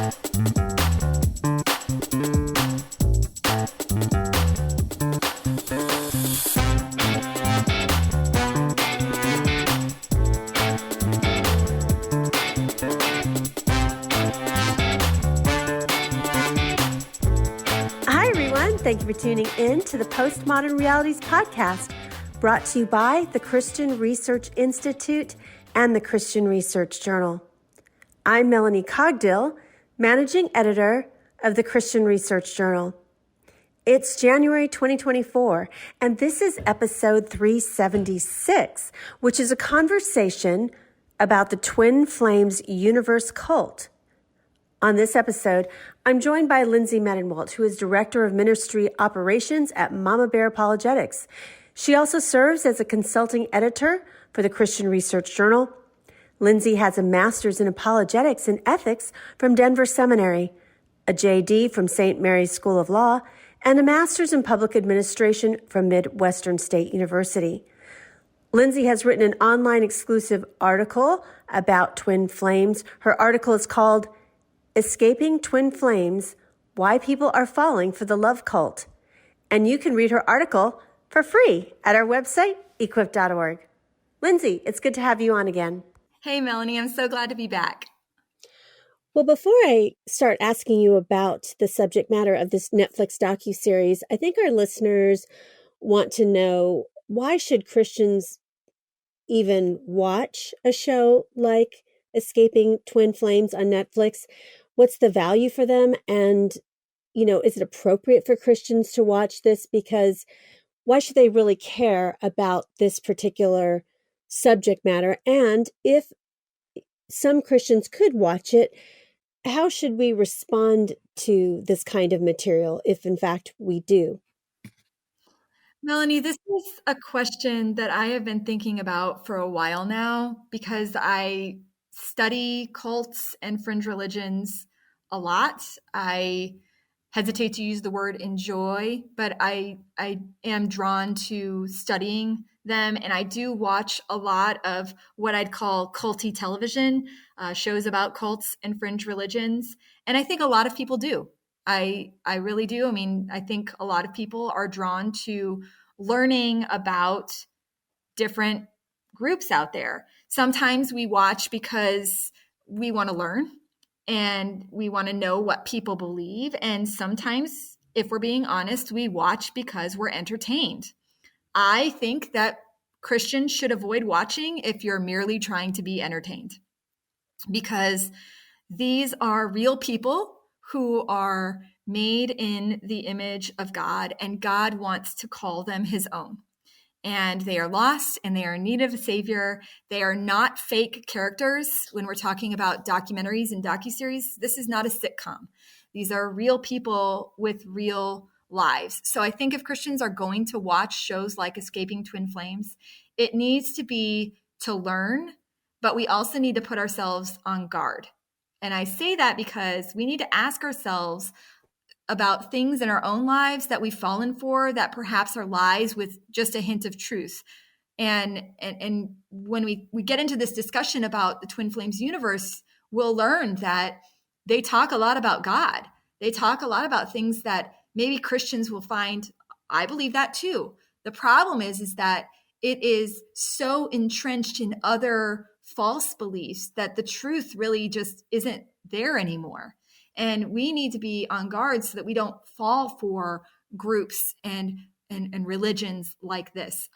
Thank you for tuning in to the Postmodern Realities podcast, brought to you by the Christian Research Institute and the Christian Research Journal. I'm Melanie Cogdill, managing editor of the Christian Research Journal. It's January 2024, and this is episode 376, which is a conversation about the Twin Flames universe cult. On this episode, I'm joined by Lindsay Medenwalt, who is Director of Ministry Operations at Mama Bear Apologetics. She also serves as a consulting editor for the Christian Research Journal. Lindsay has a master's in apologetics and ethics from Denver Seminary, a JD from St. Mary's School of Law, and a master's in public administration from Midwestern State University. Lindsay has written an online exclusive article about twin flames. Her article is called Escaping Twin Flames, Why People Are Falling for the Love Cult. And you can read her article for free at our website, equip.org. Lindsay, it's good to have you on again. Hey, Melanie, I'm so glad to be back. Well, before I start asking you about the subject matter of this Netflix docuseries, I think our listeners want to know, why should Christians even watch a show like Escaping Twin Flames on Netflix? What's the value for them? And, is it appropriate for Christians to watch this? Because why should they really care about this particular subject matter? And if some Christians could watch it, how should we respond to this kind of material if, in fact, we do? Melanie, this is a question that I have been thinking about for a while now, because I study cults and fringe religions a lot. I hesitate to use the word enjoy, but I am drawn to studying them. And I do watch a lot of what I'd call culty television, shows about cults and fringe religions. And I think a lot of people do. I really do. I mean, I think a lot of people are drawn to learning about different groups out there. Sometimes we watch because we want to learn and we want to know what people believe. And sometimes, if we're being honest, we watch because we're entertained. I think that Christians should avoid watching if you're merely trying to be entertained, because these are real people who are made in the image of God, and God wants to call them his own. And they are lost and they are in need of a savior. They are not fake characters. When we're talking about documentaries and docuseries, this is not a sitcom. These are real people with real lives. So I think if Christians are going to watch shows like Escaping Twin Flames, it needs to be to learn, but we also need to put ourselves on guard. And I say that because we need to ask ourselves about things in our own lives that we've fallen for, that perhaps are lies with just a hint of truth. And when we get into this discussion about the Twin Flames universe, we'll learn that they talk a lot about God. They talk a lot about things that maybe Christians will find, I believe that too. The problem is that it is so entrenched in other false beliefs that the truth really just isn't there anymore. And we need to be on guard so that we don't fall for groups and religions like this.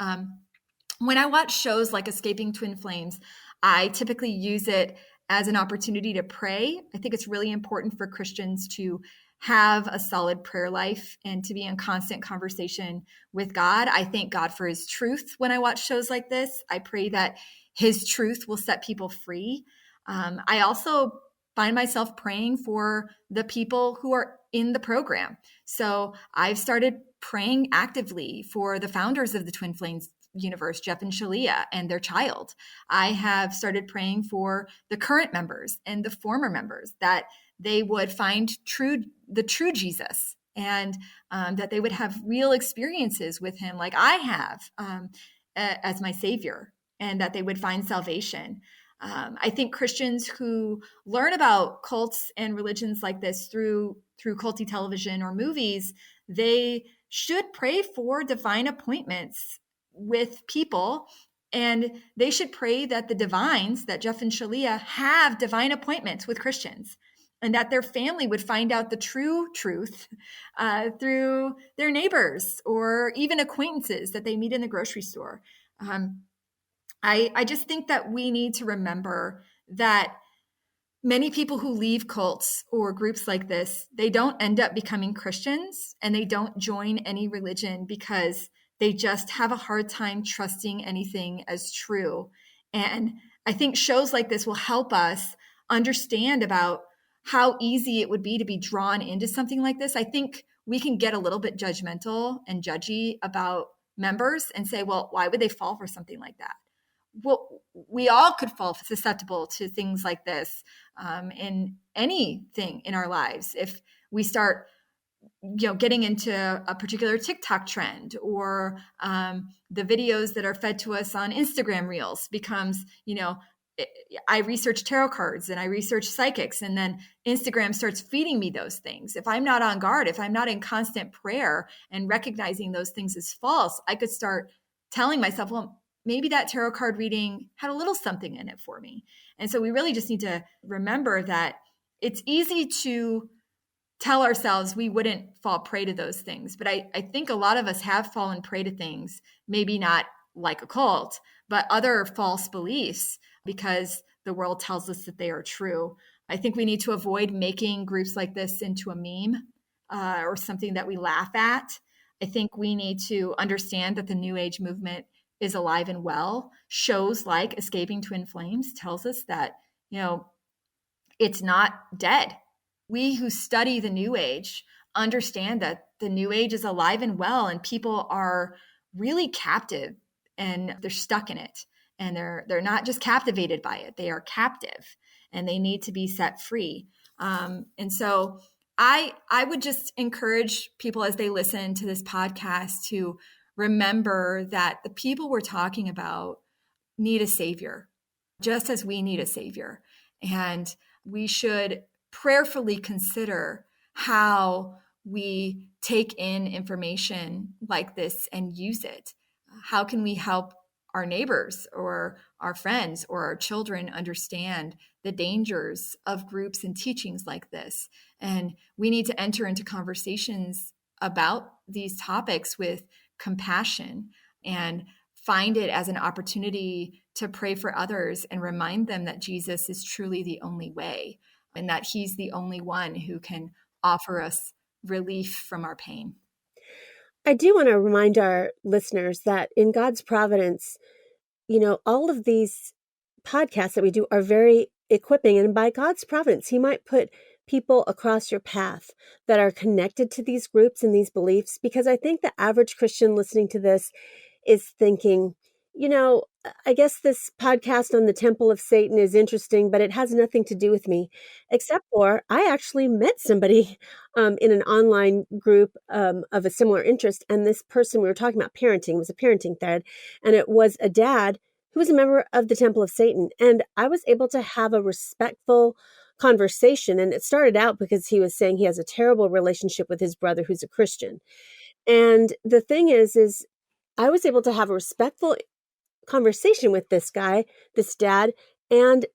When I watch shows like Escaping Twin Flames, I typically use it as an opportunity to pray. I think it's really important for Christians to have a solid prayer life and to be in constant conversation with God. I thank God for his truth when I watch shows like this. I pray that his truth will set people free. I also find myself praying for the people who are in the program. So I've started praying actively for the founders of the Twin Flames universe, Jeff and Shaleia, and their child. I have started praying for the current members and the former members, that they would find the true Jesus, and that they would have real experiences with him like I have as my savior, and that they would find salvation. I think Christians who learn about cults and religions like this through culty television or movies, they should pray for divine appointments with people, and they should pray that the divines, that Jeff and Shalia, have divine appointments with Christians, and that their family would find out the true truth through their neighbors or even acquaintances that they meet in the grocery store. I just think that we need to remember that many people who leave cults or groups like this, they don't end up becoming Christians, and they don't join any religion because they just have a hard time trusting anything as true. And I think shows like this will help us understand about how easy it would be to be drawn into something like this. I think we can get a little bit judgmental and judgy about members and say, well, why would they fall for something like that? Well, we all could fall susceptible to things like this in anything in our lives. If we start, getting into a particular TikTok trend, or the videos that are fed to us on Instagram Reels becomes, I research tarot cards and I research psychics, and then Instagram starts feeding me those things. If I'm not on guard, if I'm not in constant prayer and recognizing those things as false, I could start telling myself, well, maybe that tarot card reading had a little something in it for me. And so we really just need to remember that it's easy to tell ourselves we wouldn't fall prey to those things. But I think a lot of us have fallen prey to things, maybe not like a cult, but other false beliefs, because the world tells us that they are true. I think we need to avoid making groups like this into a meme or something that we laugh at. I think we need to understand that the New Age movement is alive and well. Shows like Escaping Twin Flames tells us that, it's not dead. We who study the New Age understand that the New Age is alive and well, and people are really captive, and they're stuck in it, and they're not just captivated by it, they are captive, and they need to be set free. And so I would just encourage people as they listen to this podcast to remember that the people we're talking about need a savior, just as we need a savior. And we should prayerfully consider how we take in information like this and use it. How can we help our neighbors or our friends or our children understand the dangers of groups and teachings like this? And we need to enter into conversations about these topics with compassion and find it as an opportunity to pray for others and remind them that Jesus is truly the only way, and that he's the only one who can offer us relief from our pain. I do want to remind our listeners that in God's providence, all of these podcasts that we do are very equipping. And by God's providence, he might put people across your path that are connected to these groups and these beliefs, because I think the average Christian listening to this is thinking, I guess this podcast on the Temple of Satan is interesting, but it has nothing to do with me, except for I actually met somebody in an online group of a similar interest. And this person we were talking about parenting was a parenting thread, and it was a dad who was a member of the Temple of Satan. And I was able to have a respectful conversation. And it started out because he was saying he has a terrible relationship with his brother who's a Christian. And the thing is I was able to have a respectful conversation with this guy, this dad, and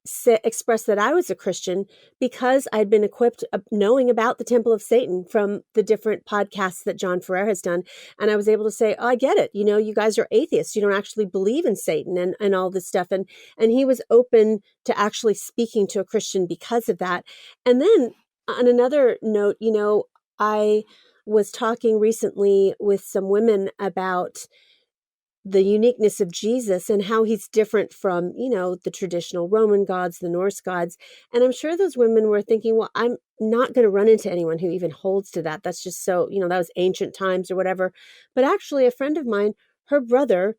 express that I was a Christian because I'd been equipped knowing about the Temple of Satan from the different podcasts that John Ferrer has done. And I was able to say, oh, I get it. You guys are atheists. You don't actually believe in Satan and all this stuff. And he was open to actually speaking to a Christian because of that. And then on another note, I was talking recently with some women about the uniqueness of Jesus and how he's different from, the traditional Roman gods, the Norse gods. And I'm sure those women were thinking, well, I'm not going to run into anyone who even holds to that. That's just so, that was ancient times or whatever. But actually, a friend of mine, her brother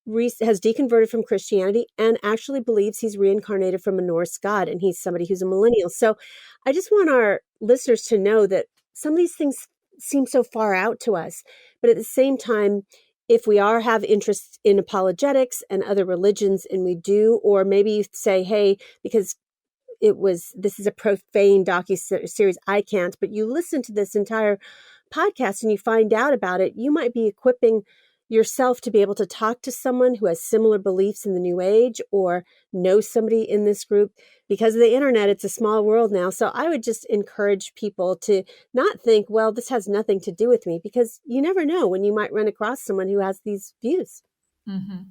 has deconverted from Christianity and actually believes he's reincarnated from a Norse god. And he's somebody who's a millennial. So I just want our listeners to know that some of these things seem so far out to us. But at the same time, if we have interest in apologetics and other religions, and we do, or maybe you say, hey, because this is a profane docu-series, I can't, but you listen to this entire podcast and you find out about it, you might be equipping yourself to be able to talk to someone who has similar beliefs in the New Age or know somebody in this group. Because of the internet, it's a small world now. So I would just encourage people to not think, well, this has nothing to do with me, because you never know when you might run across someone who has these views. Mm-hmm.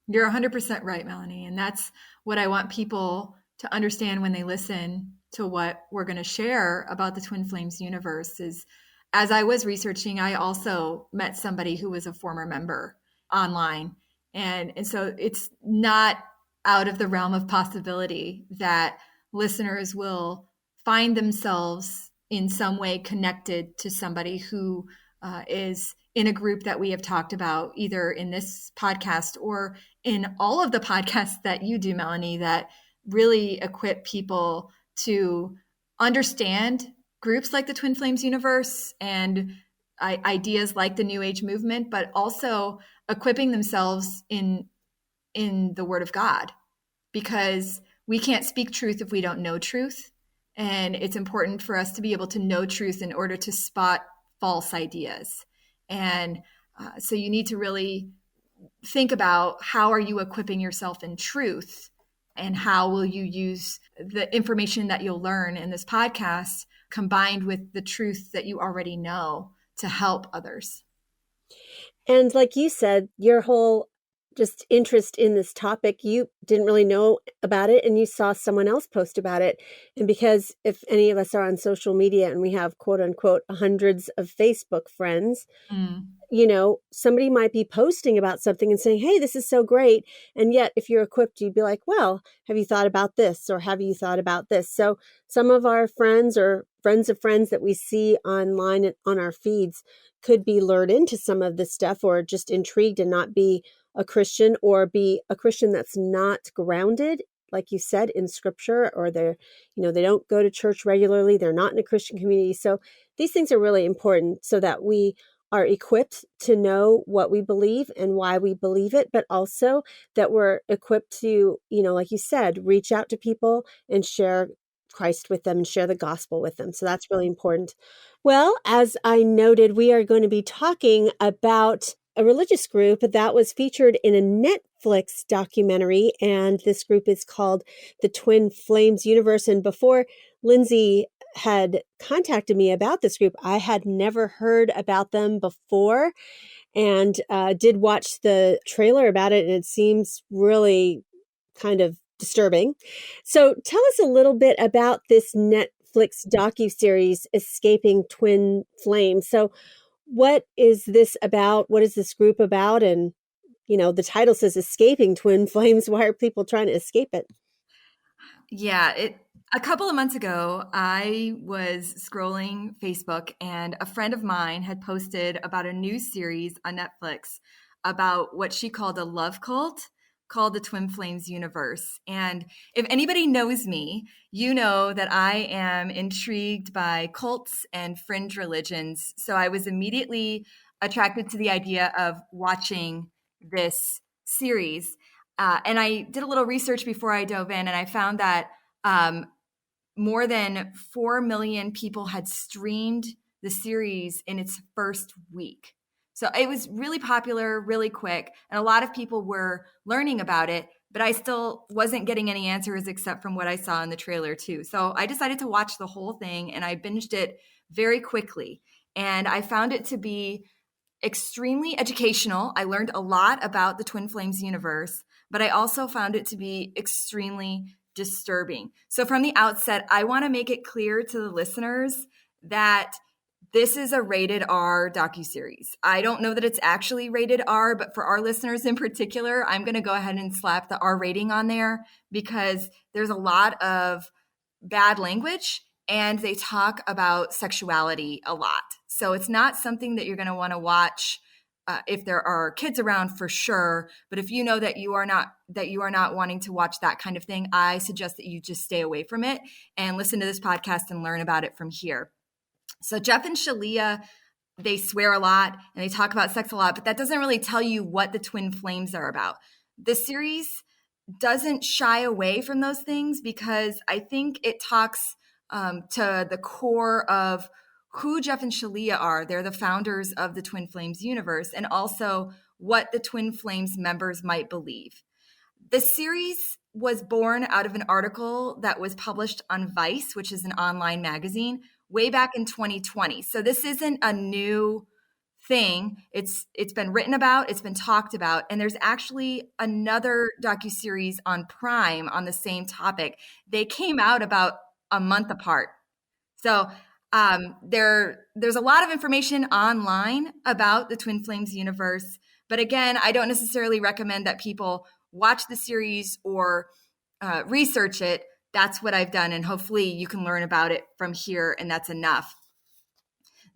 You're 100% right, Melanie. And that's what I want people to understand when they listen to what we're going to share about the Twin Flames universe. Is, as I was researching, I also met somebody who was a former member online. And so it's not out of the realm of possibility that listeners will find themselves in some way connected to somebody who is in a group that we have talked about, either in this podcast or in all of the podcasts that you do, Melanie, that really equip people to understand groups like the Twin Flames universe and ideas like the New Age movement, but also equipping themselves in the Word of God, because we can't speak truth if we don't know truth. And it's important for us to be able to know truth in order to spot false ideas. And so you need to really think about, how are you equipping yourself in truth, and how will you use the information that you'll learn in this podcast combined with the truth that you already know to help others. And like you said, your whole just interest in this topic, you didn't really know about it, and you saw someone else post about it. And because if any of us are on social media and we have quote unquote hundreds of Facebook friends, somebody might be posting about something and saying, hey, this is so great. And yet if you're equipped, you'd be like, well, have you thought about this? Or have you thought about this? So some of our friends or friends of friends that we see online and on our feeds could be lured into some of this stuff, or just intrigued and not be a Christian, or be a Christian that's not grounded, like you said, in scripture, or they don't go to church regularly. They're not in a Christian community. So these things are really important, so that we are equipped to know what we believe and why we believe it, but also that we're equipped to, like you said, reach out to people and share Christ with them and share the gospel with them. So that's really important. Well, as I noted, we are going to be talking about a religious group that was featured in a Netflix documentary, and this group is called the Twin Flames Universe. And before Lindsay had contacted me about this group, I had never heard about them before, and did watch the trailer about it, and it seems really kind of disturbing. So tell us a little bit about this Netflix docuseries, Escaping Twin Flames. So what is this about? What is this group about? And, the title says Escaping Twin Flames. Why are people trying to escape it? Yeah, a couple of months ago, I was scrolling Facebook, and a friend of mine had posted about a new series on Netflix about what she called a love cult called the Twin Flames universe. And if anybody knows me, you know that I am intrigued by cults and fringe religions. So I was immediately attracted to the idea of watching this series. And I did a little research before I dove in, and I found that more than 4 million people had streamed the series in its first week. So it was really popular, really quick, and a lot of people were learning about it, but I still wasn't getting any answers except from what I saw in the trailer too. So I decided to watch the whole thing, and I binged it very quickly. And I found it to be extremely educational. I learned a lot about the Twin Flames universe, but I also found it to be extremely disturbing. So from the outset, I want to make it clear to the listeners that this is a rated R docuseries. I don't know that it's actually rated R, but for our listeners in particular, I'm going to go ahead and slap the R rating on there, because there's a lot of bad language, and they talk about sexuality a lot. So it's not something that you're going to want to watch if there are kids around, for sure. But if you know that you are not wanting to watch that kind of thing, I suggest that you just stay away from it and listen to this podcast and learn about it from here. So Jeff and Shaleia they swear a lot and they talk about sex a lot, but that doesn't really tell you what the twin flames are about. The series doesn't shy away from those things because I think it talks to the core of who Jeff and Shalia are. They're the founders of the Twin Flames universe, and also what the Twin Flames members might believe. The series was born out of an article that was published on Vice, which is an online magazine, way back in 2020. So this isn't a new thing. It's been written about, it's been talked about, and there's actually another docuseries on Prime on the same topic. They came out about a month apart. So there's a lot of information online about the Twin Flames universe, but again, I don't necessarily recommend that people watch the series or research it. That's what I've done, and hopefully you can learn about it from here, and that's enough.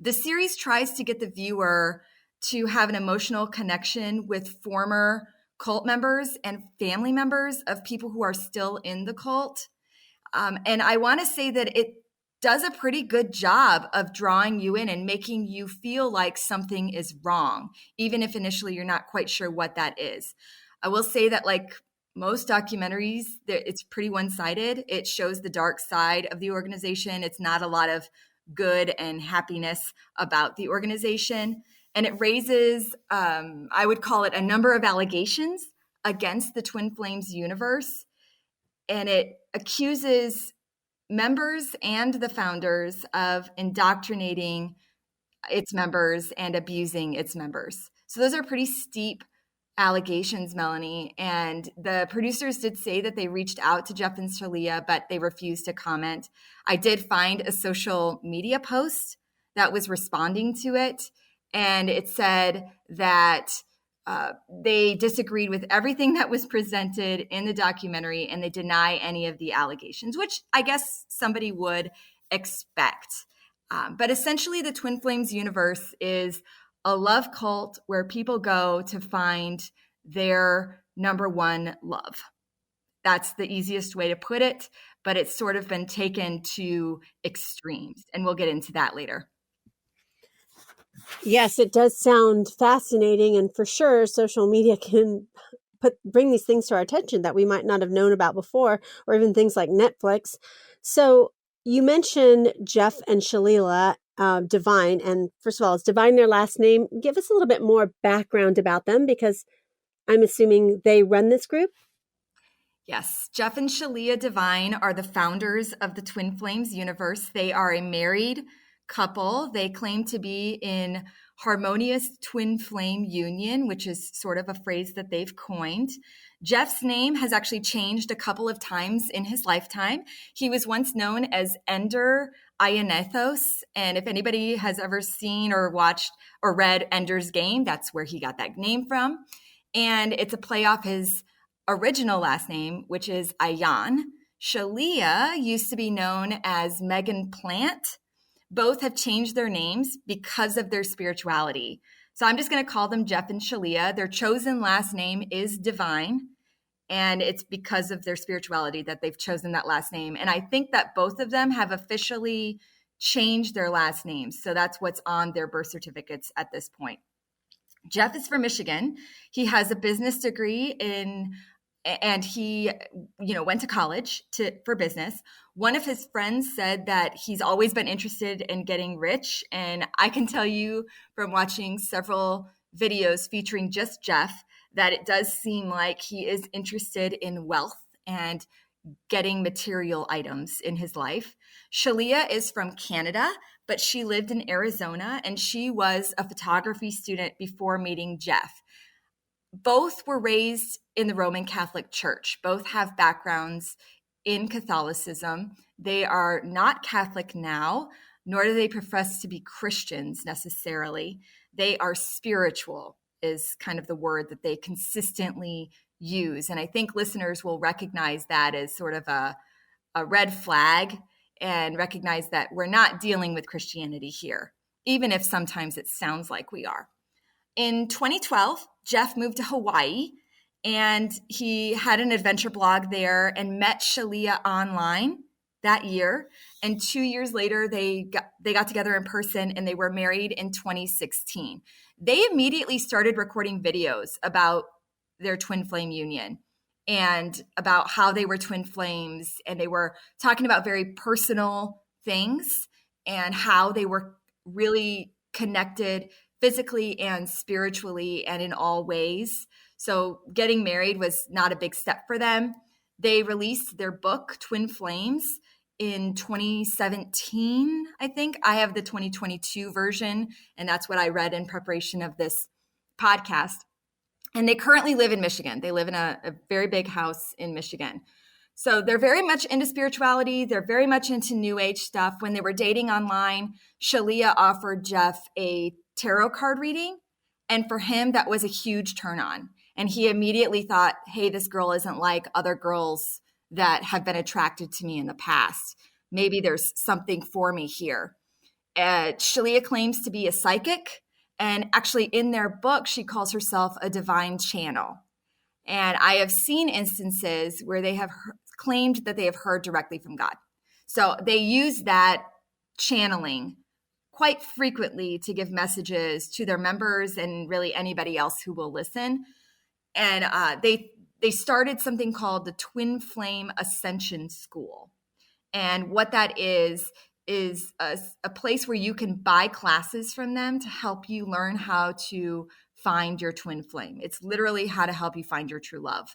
The series tries to get the viewer to have an emotional connection with former cult members and family members of people who are still in the cult. And I want to say that it does a pretty good job of drawing you in and making you feel like something is wrong, even if initially you're not quite sure what that is. I will say that, like most documentaries, it's pretty one-sided. It shows the dark side of the organization. It's not a lot of good and happiness about the organization. And it raises, I would call it, a number of allegations against the Twin Flames universe. And it accuses members and the founders of indoctrinating its members and abusing its members. So those are pretty steep allegations, Melanie. And the producers did say that they reached out to Jeff and Shalia, but they refused to comment. I did find a social media post that was responding to it, and it said that they disagreed with everything that was presented in the documentary, and they deny any of the allegations, which I guess somebody would expect. But essentially, the Twin Flames universe is a love cult where people go to find their number one love. That's the easiest way to put it, but it's sort of been taken to extremes, and we'll get into that later. Yes, it does sound fascinating, and for sure, social media can bring these things to our attention that we might not have known about before, or even things like Netflix. So you mentioned Jeff and Shaleia Divine, and first of all, is Divine their last name? Give us a little bit more background about them, because I'm assuming they run this group. Yes, Jeff and Shaleia Divine are the founders of the Twin Flames universe. They are a married couple. They claim to be in harmonious twin flame union, which is sort of a phrase that they've coined. Jeff's name has actually changed a couple of times in his lifetime. He was once known as Ender Ionethos, and if anybody has ever seen or watched or read Ender's Game, that's where he got that name from. And it's a play off his original last name, which is Ion. Shalia used to be known as Megan Plant. Both have changed their names because of their spirituality. So I'm just going to call them Jeff and Shalia. Their chosen last name is Divine, and it's because of their spirituality that they've chosen that last name. And I think that both of them have officially changed their last names. So that's what's on their birth certificates at this point. Jeff is from Michigan. He has a business degree and he, went to college for business. One of his friends said that he's always been interested in getting rich. And I can tell you from watching several videos featuring just Jeff that it does seem like he is interested in wealth and getting material items in his life. Shalia is from Canada, but she lived in Arizona, and she was a photography student before meeting Jeff. Both were raised in the Roman Catholic Church. Both have backgrounds in Catholicism. They are not Catholic now, nor do they profess to be Christians necessarily. They are spiritual, is kind of the word that they consistently use. And I think listeners will recognize that as sort of a red flag and recognize that we're not dealing with Christianity here, even if sometimes it sounds like we are. In 2012, Jeff moved to Hawaii, and he had an adventure blog there and met Shalia online. that year. And 2 years later, they got together in person and they were married in 2016. They immediately started recording videos about their twin flame union and about how they were twin flames. And they were talking about very personal things and how they were really connected physically and spiritually and in all ways. So getting married was not a big step for them. They released their book, Twin Flames, in 2017, I think. I have the 2022 version, and that's what I read in preparation of this podcast. And they currently live in Michigan. They live in a very big house in Michigan. So they're very much into spirituality. They're very much into New Age stuff. When they were dating online, Shalia offered Jeff a tarot card reading. And for him, that was a huge turn on. And he immediately thought, hey, this girl isn't like other girls that have been attracted to me in the past. Maybe there's something for me here. Shalia claims to be a psychic. And actually in their book, she calls herself a divine channel. And I have seen instances where they have claimed that they have heard directly from God. So they use that channeling quite frequently to give messages to their members and really anybody else who will listen. And they started something called the Twin Flame Ascension School. And what that is a place where you can buy classes from them to help you learn how to find your twin flame. It's literally how to help you find your true love.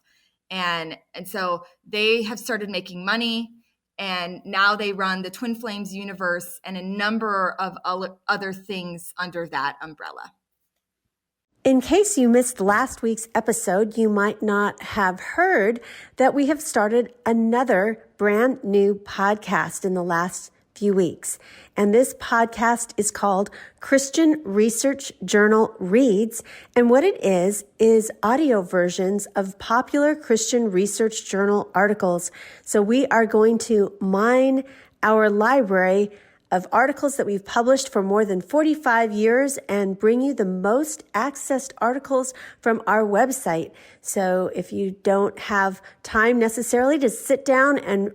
And so they have started making money, and now they run the Twin Flames universe and a number of other things under that umbrella. In case you missed last week's episode, you might not have heard that we have started another brand new podcast in the last few weeks. And this podcast is called Christian Research Journal Reads. And what it is audio versions of popular Christian Research Journal articles. So we are going to mine our library of articles that we've published for more than 45 years and bring you the most accessed articles from our website. So if you don't have time necessarily to sit down and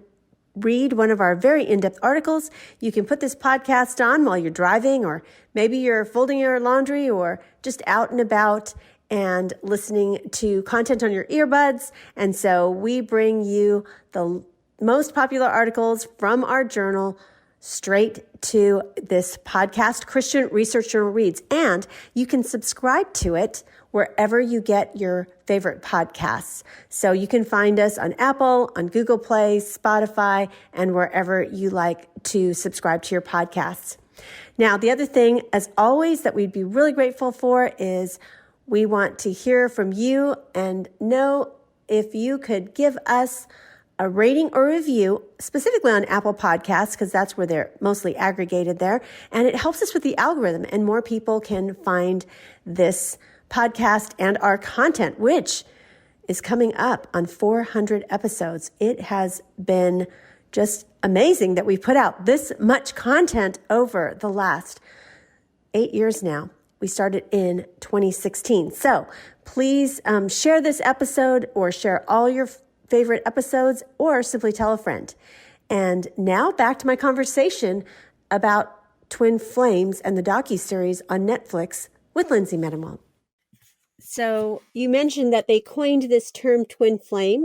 read one of our very in-depth articles, you can put this podcast on while you're driving, or maybe you're folding your laundry, or just out and about and listening to content on your earbuds. And so we bring you the most popular articles from our journal straight to this podcast, Christian Research Journal Reads. And you can subscribe to it wherever you get your favorite podcasts. So you can find us on Apple, on Google Play, Spotify, and wherever you like to subscribe to your podcasts. Now, the other thing, as always, that we'd be really grateful for is we want to hear from you and know if you could give us a rating or review, specifically on Apple Podcasts, because that's where they're mostly aggregated there. And it helps us with the algorithm, and more people can find this podcast and our content, which is coming up on 400 episodes. It has been just amazing that we've put out this much content over the last 8 years now. We started in 2016. So please share this episode, or share all your favorite episodes, or simply tell a friend. And now back to my conversation about Twin Flames and the docuseries on Netflix with Lindsay Metamont. So you mentioned that they coined this term twin flame,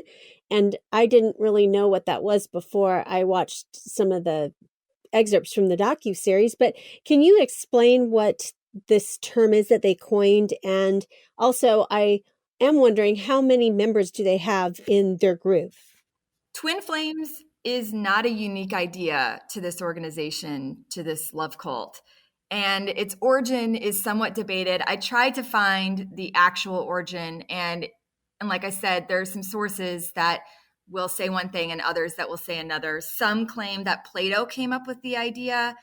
and I didn't really know what that was before I watched some of the excerpts from the docuseries, but can you explain what this term is that they coined? And also, I am wondering, how many members do they have in their group? Twin Flames is not a unique idea to this organization, to this love cult. And its origin is somewhat debated. I tried to find the actual origin. And like I said, there are some sources that will say one thing and others that will say another. Some claim that Plato came up with the idea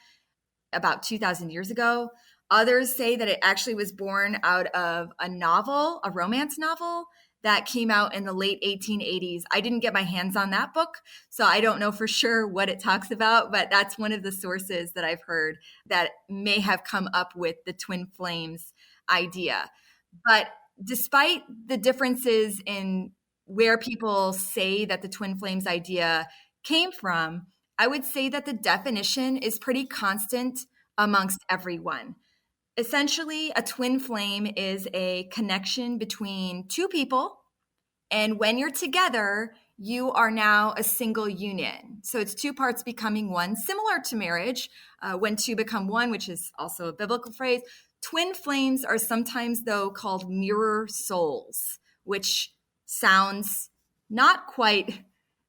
about 2,000 years ago. Others say that it actually was born out of a novel, a romance novel that came out in the late 1880s. I didn't get my hands on that book, so I don't know for sure what it talks about, but that's one of the sources that I've heard that may have come up with the twin flames idea. But despite the differences in where people say that the twin flames idea came from, I would say that the definition is pretty constant amongst everyone. Essentially, a twin flame is a connection between two people, and when you're together, you are now a single union. So it's two parts becoming one, similar to marriage, when two become one, which is also a biblical phrase. Twin flames are sometimes, though, called mirror souls, which sounds not quite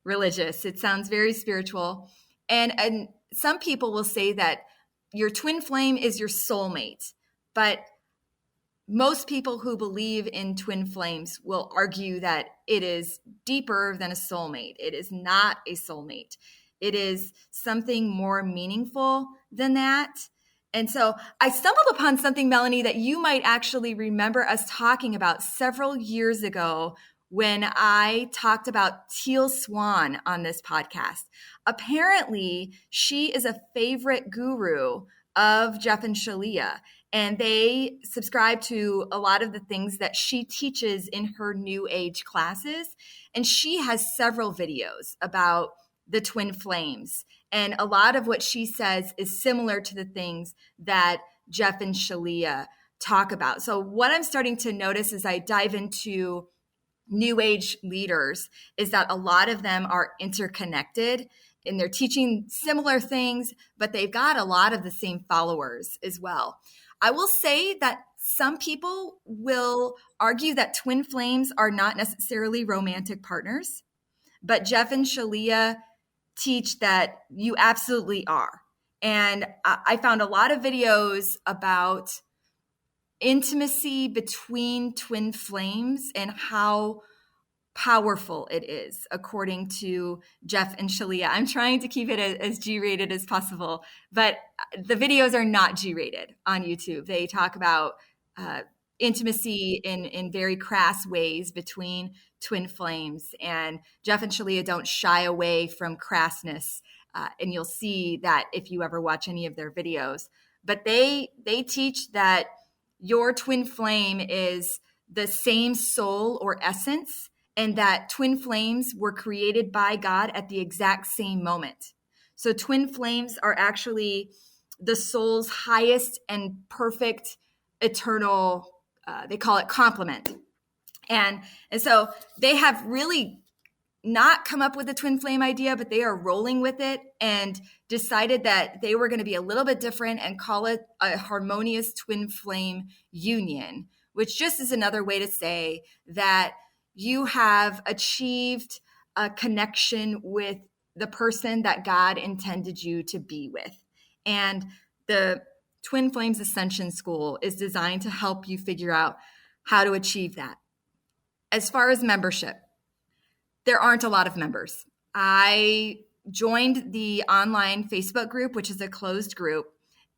religious. It sounds very spiritual. And some people will say that your twin flame is your soulmate. But most people who believe in twin flames will argue that it is deeper than a soulmate. It is not a soulmate. It is something more meaningful than that. And so I stumbled upon something, Melanie, that you might actually remember us talking about several years ago when I talked about Teal Swan on this podcast. Apparently, she is a favorite guru of Jeff and Shaleia, and they subscribe to a lot of the things that she teaches in her New Age classes. And she has several videos about the twin flames. And a lot of what she says is similar to the things that Jeff and Shaleia talk about. So what I'm starting to notice as I dive into New Age leaders is that a lot of them are interconnected and they're teaching similar things, but they've got a lot of the same followers as well. I will say that some people will argue that twin flames are not necessarily romantic partners, but Jeff and Shalia teach that you absolutely are. And I found a lot of videos about intimacy between twin flames and how powerful it is, according to Jeff and Shalia. I'm trying to keep it as G-rated as possible, but the videos are not G-rated on YouTube. They talk about intimacy in very crass ways between twin flames, and Jeff and Shalia don't shy away from crassness, and you'll see that if you ever watch any of their videos. But they teach that your twin flame is the same soul or essence, and that twin flames were created by God at the exact same moment. So twin flames are actually the soul's highest and perfect eternal, they call it complement. And so they have really not come up with a twin flame idea, but they are rolling with it and decided that they were going to be a little bit different and call it a harmonious twin flame union, which just is another way to say that you have achieved a connection with the person that God intended you to be with. And the Twin Flames Ascension School is designed to help you figure out how to achieve that. As far as membership, there aren't a lot of members. I joined the online Facebook group, which is a closed group.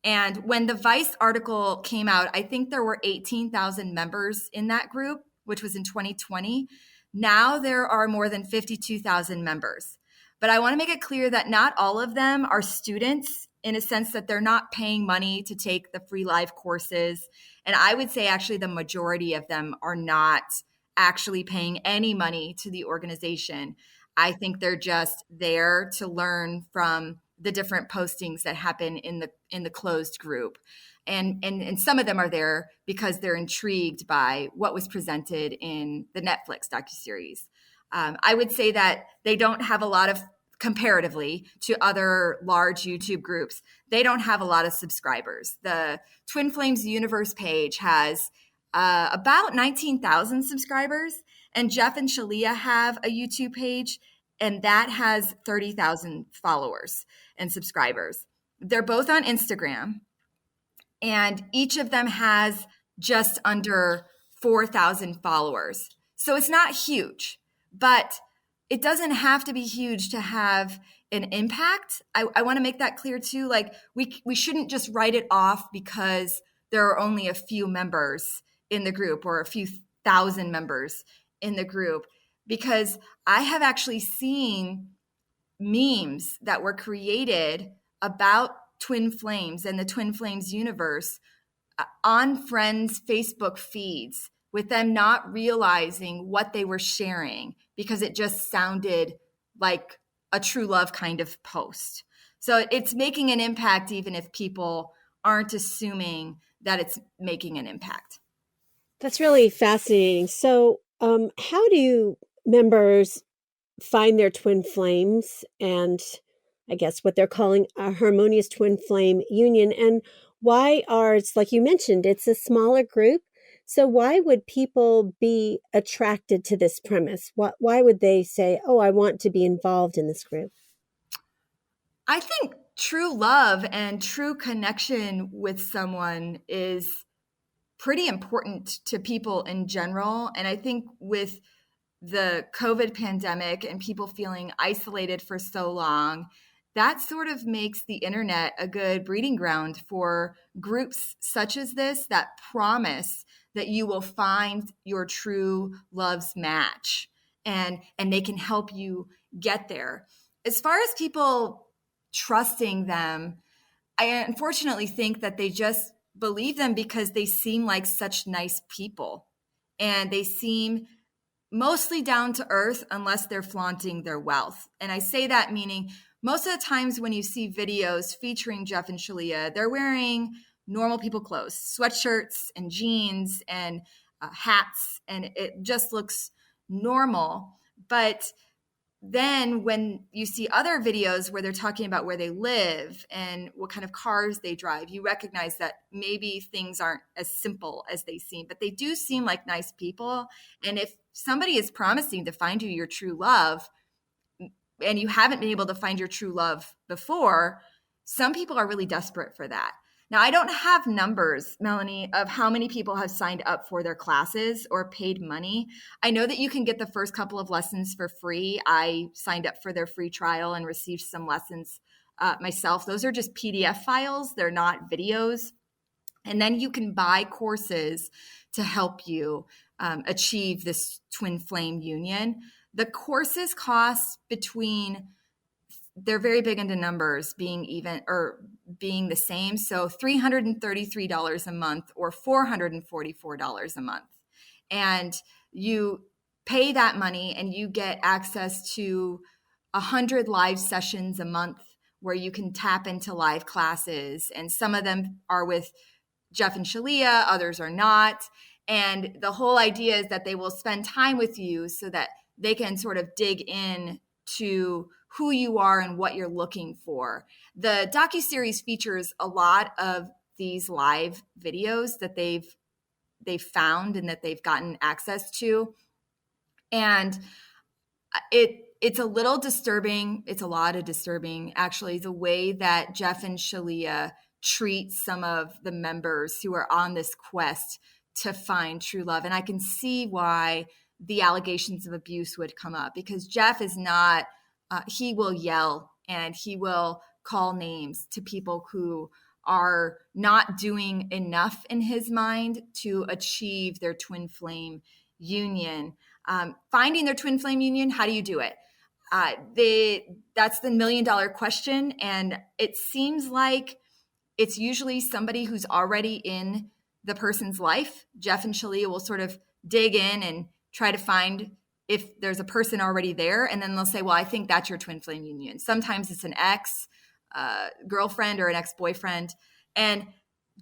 And when the Vice article came out, I think there were 18,000 members in that group, which was in 2020. Now there are more than 52,000 members. But I want to make it clear that not all of them are students, in a sense that they're not paying money to take the free live courses. And I would say actually the majority of them are not actually paying any money to the organization. I think they're just there to learn from the different postings that happen in the closed group. And some of them are there because they're intrigued by what was presented in the Netflix docuseries. I would say that they don't have a lot of, comparatively to other large YouTube groups, they don't have a lot of subscribers. The Twin Flames Universe page has about 19,000 subscribers, and Jeff and Shalia have a YouTube page, and that has 30,000 followers and subscribers. They're both on Instagram, and each of them has just under 4,000 followers. So it's not huge, but it doesn't have to be huge to have an impact. I want to make that clear too. Like we shouldn't just write it off because there are only a few members in the group or a few thousand members in the group, because I have actually seen memes that were created about Twin Flames and the Twin Flames universe on friends' Facebook feeds with them not realizing what they were sharing because it just sounded like a true love kind of post. So it's making an impact even if people aren't assuming that it's making an impact. That's really fascinating. So, how do members find their twin flames and I guess what they're calling a harmonious twin flame union? And why are, it's like you mentioned, it's a smaller group. So why would people be attracted to this premise? Why would they say, oh, I want to be involved in this group? I think true love and true connection with someone is pretty important to people in general. And I think with the COVID pandemic and people feeling isolated for so long, that sort of makes the internet a good breeding ground for groups such as this that promise that you will find your true love's match, and they can help you get there. As far as people trusting them, I unfortunately think that they just believe them because they seem like such nice people, and they seem mostly down to earth unless they're flaunting their wealth. And I say that meaning most of the times when you see videos featuring Jeff and Shalia, they're wearing normal people clothes, sweatshirts and jeans and hats, and it just looks normal. But then when you see other videos where they're talking about where they live and what kind of cars they drive, you recognize that maybe things aren't as simple as they seem, but they do seem like nice people. And if somebody is promising to find you your true love, and you haven't been able to find your true love before, some people are really desperate for that. Now, I don't have numbers, Melanie, of how many people have signed up for their classes or paid money. I know that you can get the first couple of lessons for free. I signed up for their free trial and received some lessons myself. Those are just PDF files. They're not videos. And then you can buy courses to help you achieve this twin flame union. The courses cost between, they're very big into numbers being even or being the same. So $333 a month or $444 a month. And you pay that money and you get access to 100 live sessions a month where you can tap into live classes. And some of them are with Jeff and Shalia, others are not. And the whole idea is that they will spend time with you so that they can sort of dig in to who you are and what you're looking for. The docuseries features a lot of these live videos that they've found and that they've gotten access to. And it's a little disturbing. It's a lot of disturbing, actually, the way that Jeff and Shalia treat some of the members who are on this quest to find true love. And I can see why the allegations of abuse would come up, because Jeff is not, he will yell and he will call names to people who are not doing enough in his mind to achieve their twin flame union. Finding their twin flame union, how do you do it? That's the $1 million question. And it seems like it's usually somebody who's already in the person's life. Jeff and Shalia will sort of dig in and try to find if there's a person already there. And then they'll say, well, I think that's your twin flame union. Sometimes it's an ex girlfriend or an ex-boyfriend. And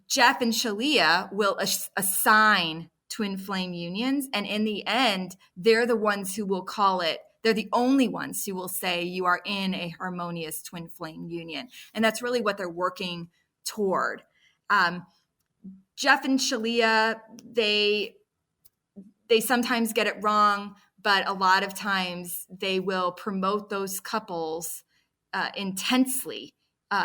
Jeff and Shalia will assign twin flame unions. And in the end, they're the ones who will call it, they're the only ones who will say you are in a harmonious twin flame union. And that's really what they're working toward. Jeff and Shalia, they sometimes get it wrong, but a lot of times they will promote those couples intensely.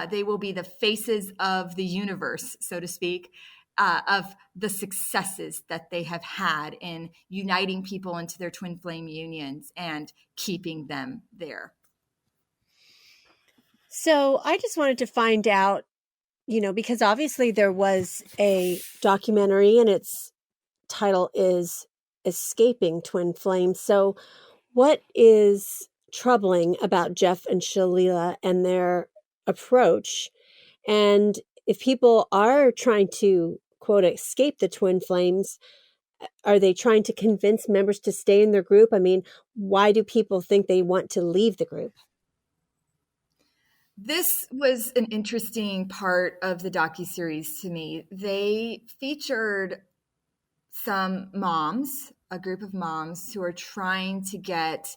They will be the faces of the universe, so to speak, of the successes that they have had in uniting people into their twin flame unions and keeping them there. So I just wanted to find out, because obviously there was a documentary and its title is Escaping Twin Flames. So what is troubling about Jeff and Shalia and their approach? And if people are trying to, quote, escape the twin flames, are they trying to convince members to stay in their group? I mean, why do people think they want to leave the group? This was an interesting part of the docuseries to me. They featured some moms, a group of moms who are trying to get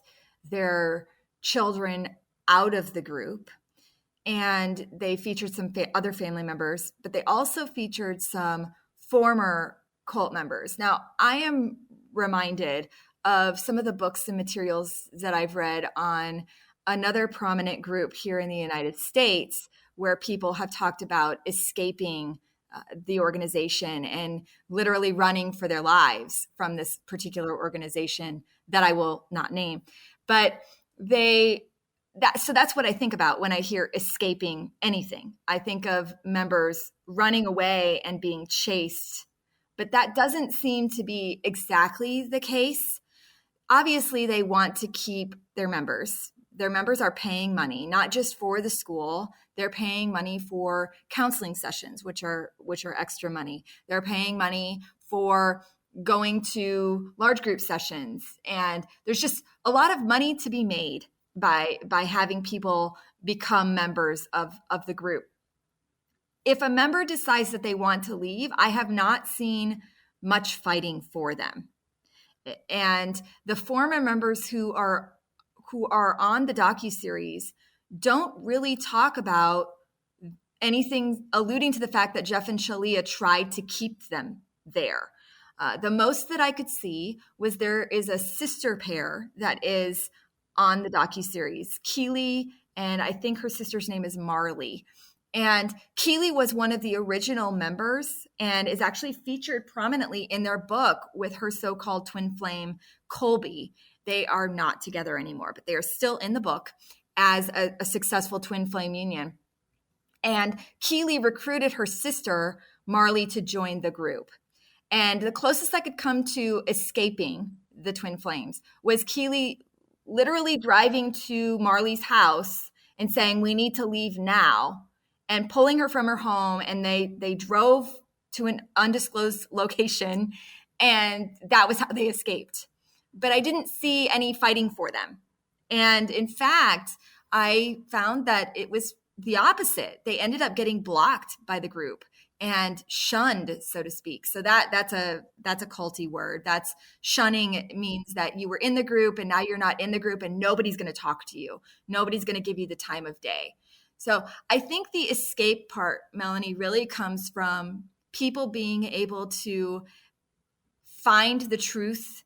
their children out of the group. And they featured some other family members, but they also featured some former cult members. Now, I am reminded of some of the books and materials that I've read on another prominent group here in the United States where people have talked about escaping the organization and literally running for their lives from this particular organization that I will not name. But so that's what I think about when I hear escaping anything. I think of members running away and being chased, but that doesn't seem to be exactly the case. Obviously, they want to keep their members. Their members are paying money, not just for the school. They're paying money for counseling sessions, which are extra money. They're paying money for going to large group sessions. And there's just a lot of money to be made by having people become members of the group. If a member decides that they want to leave, I have not seen much fighting for them. And the former members who are on the docuseries don't really talk about anything alluding to the fact that Jeff and Shalia tried to keep them there. The most that I could see was there is a sister pair that is on the docuseries, Keely, and I think her sister's name is Marley. And Keely was one of the original members and is actually featured prominently in their book with her so-called twin flame, Colby. They are not together anymore, but they are still in the book as a successful twin flame union. And Keely recruited her sister, Marley, to join the group. And the closest I could come to escaping the twin flames was Keely literally driving to Marley's house and saying, "We need to leave now," and pulling her from her home. And they drove to an undisclosed location, and that was how they escaped. But I didn't see any fighting for them. And in fact, I found that it was the opposite. They ended up getting blocked by the group and shunned, so to speak. So that's a culty word. That's shunning. It means that you were in the group and now you're not in the group and nobody's going to talk to you. Nobody's going to give you the time of day. So I think the escape part, Melanie, really comes from people being able to find the truth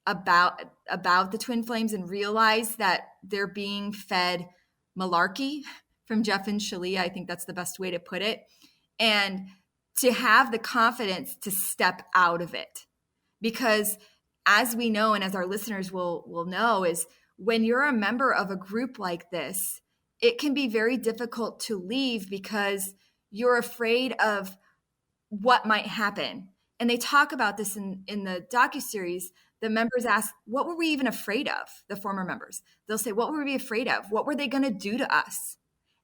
about the twin flames and realize that they're being fed malarkey from Jeff and Shalia. I think that's the best way to put it. And to have the confidence to step out of it. Because as we know, and as our listeners will know, is when you're a member of a group like this, it can be very difficult to leave because you're afraid of what might happen. And they talk about this in the docuseries. The members ask, what were we even afraid of? The former members. They'll say, what were we afraid of? What were they going to do to us?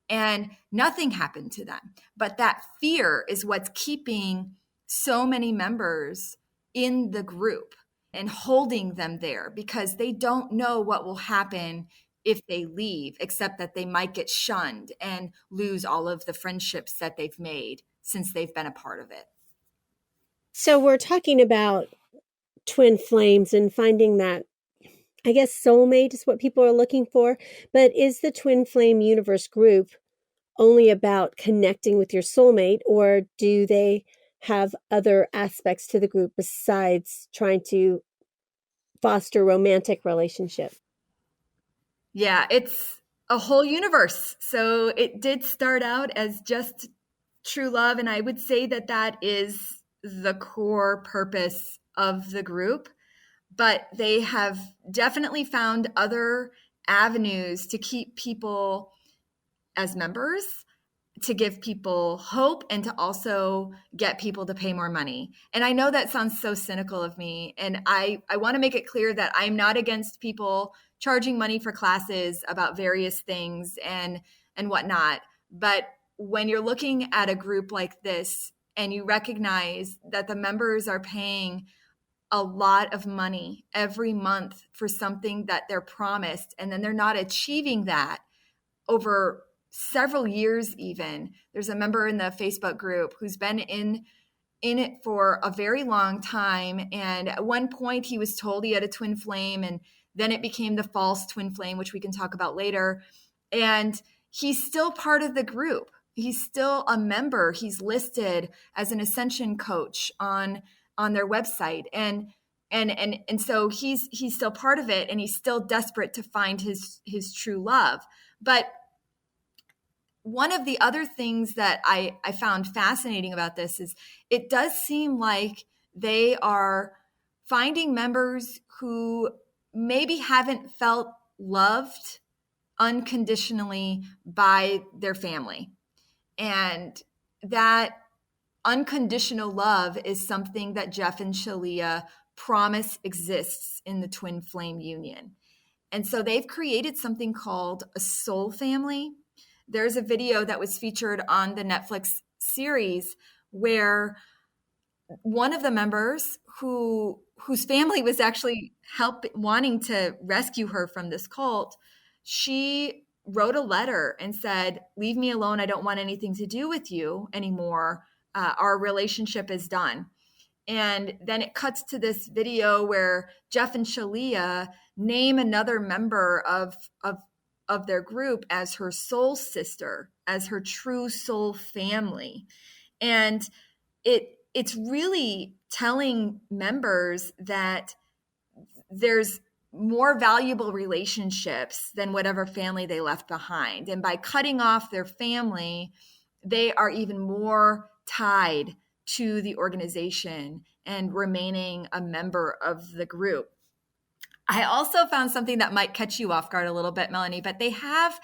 And nothing happened to them. But that fear is what's keeping so many members in the group and holding them there because they don't know what will happen if they leave, except that they might get shunned and lose all of the friendships that they've made since they've been a part of it. So we're talking about twin flames and finding that, I guess, soulmate is what people are looking for. But is the Twin Flame Universe group only about connecting with your soulmate, or do they have other aspects to the group besides trying to foster romantic relationship? Yeah, it's a whole universe. So it did start out as just true love. And I would say that is the core purpose of the group. But they have definitely found other avenues to keep people as members, to give people hope, and to also get people to pay more money. And I know that sounds so cynical of me. And I want to make it clear that I'm not against people charging money for classes about various things and whatnot. But when you're looking at a group like this and you recognize that the members are paying a lot of money every month for something that they're promised, and then they're not achieving that over several years even. There's a member in the Facebook group who's been in it for a very long time. And at one point he was told he had a twin flame, and then it became the false twin flame, which we can talk about later. And he's still part of the group. He's still a member. He's listed as an ascension coach on their website. And so he's still part of it, and he's still desperate to find his true love. But one of the other things that I found fascinating about this is it does seem like they are finding members who maybe haven't felt loved unconditionally by their family. And that unconditional love is something that Jeff and Shalia promise exists in the twin flame union. And so they've created something called a soul family. There's a video that was featured on the Netflix series where one of the members whose family was actually wanting to rescue her from this cult, she wrote a letter and said, "Leave me alone. I don't want anything to do with you anymore. Our relationship is done." And then it cuts to this video where Jeff and Shalia name another member of their group as her soul sister, as her true soul family. And it's really telling members that there's more valuable relationships than whatever family they left behind. And by cutting off their family, they are even more tied to the organization and remaining a member of the group. I also found something that might catch you off guard a little bit, Melanie, but they have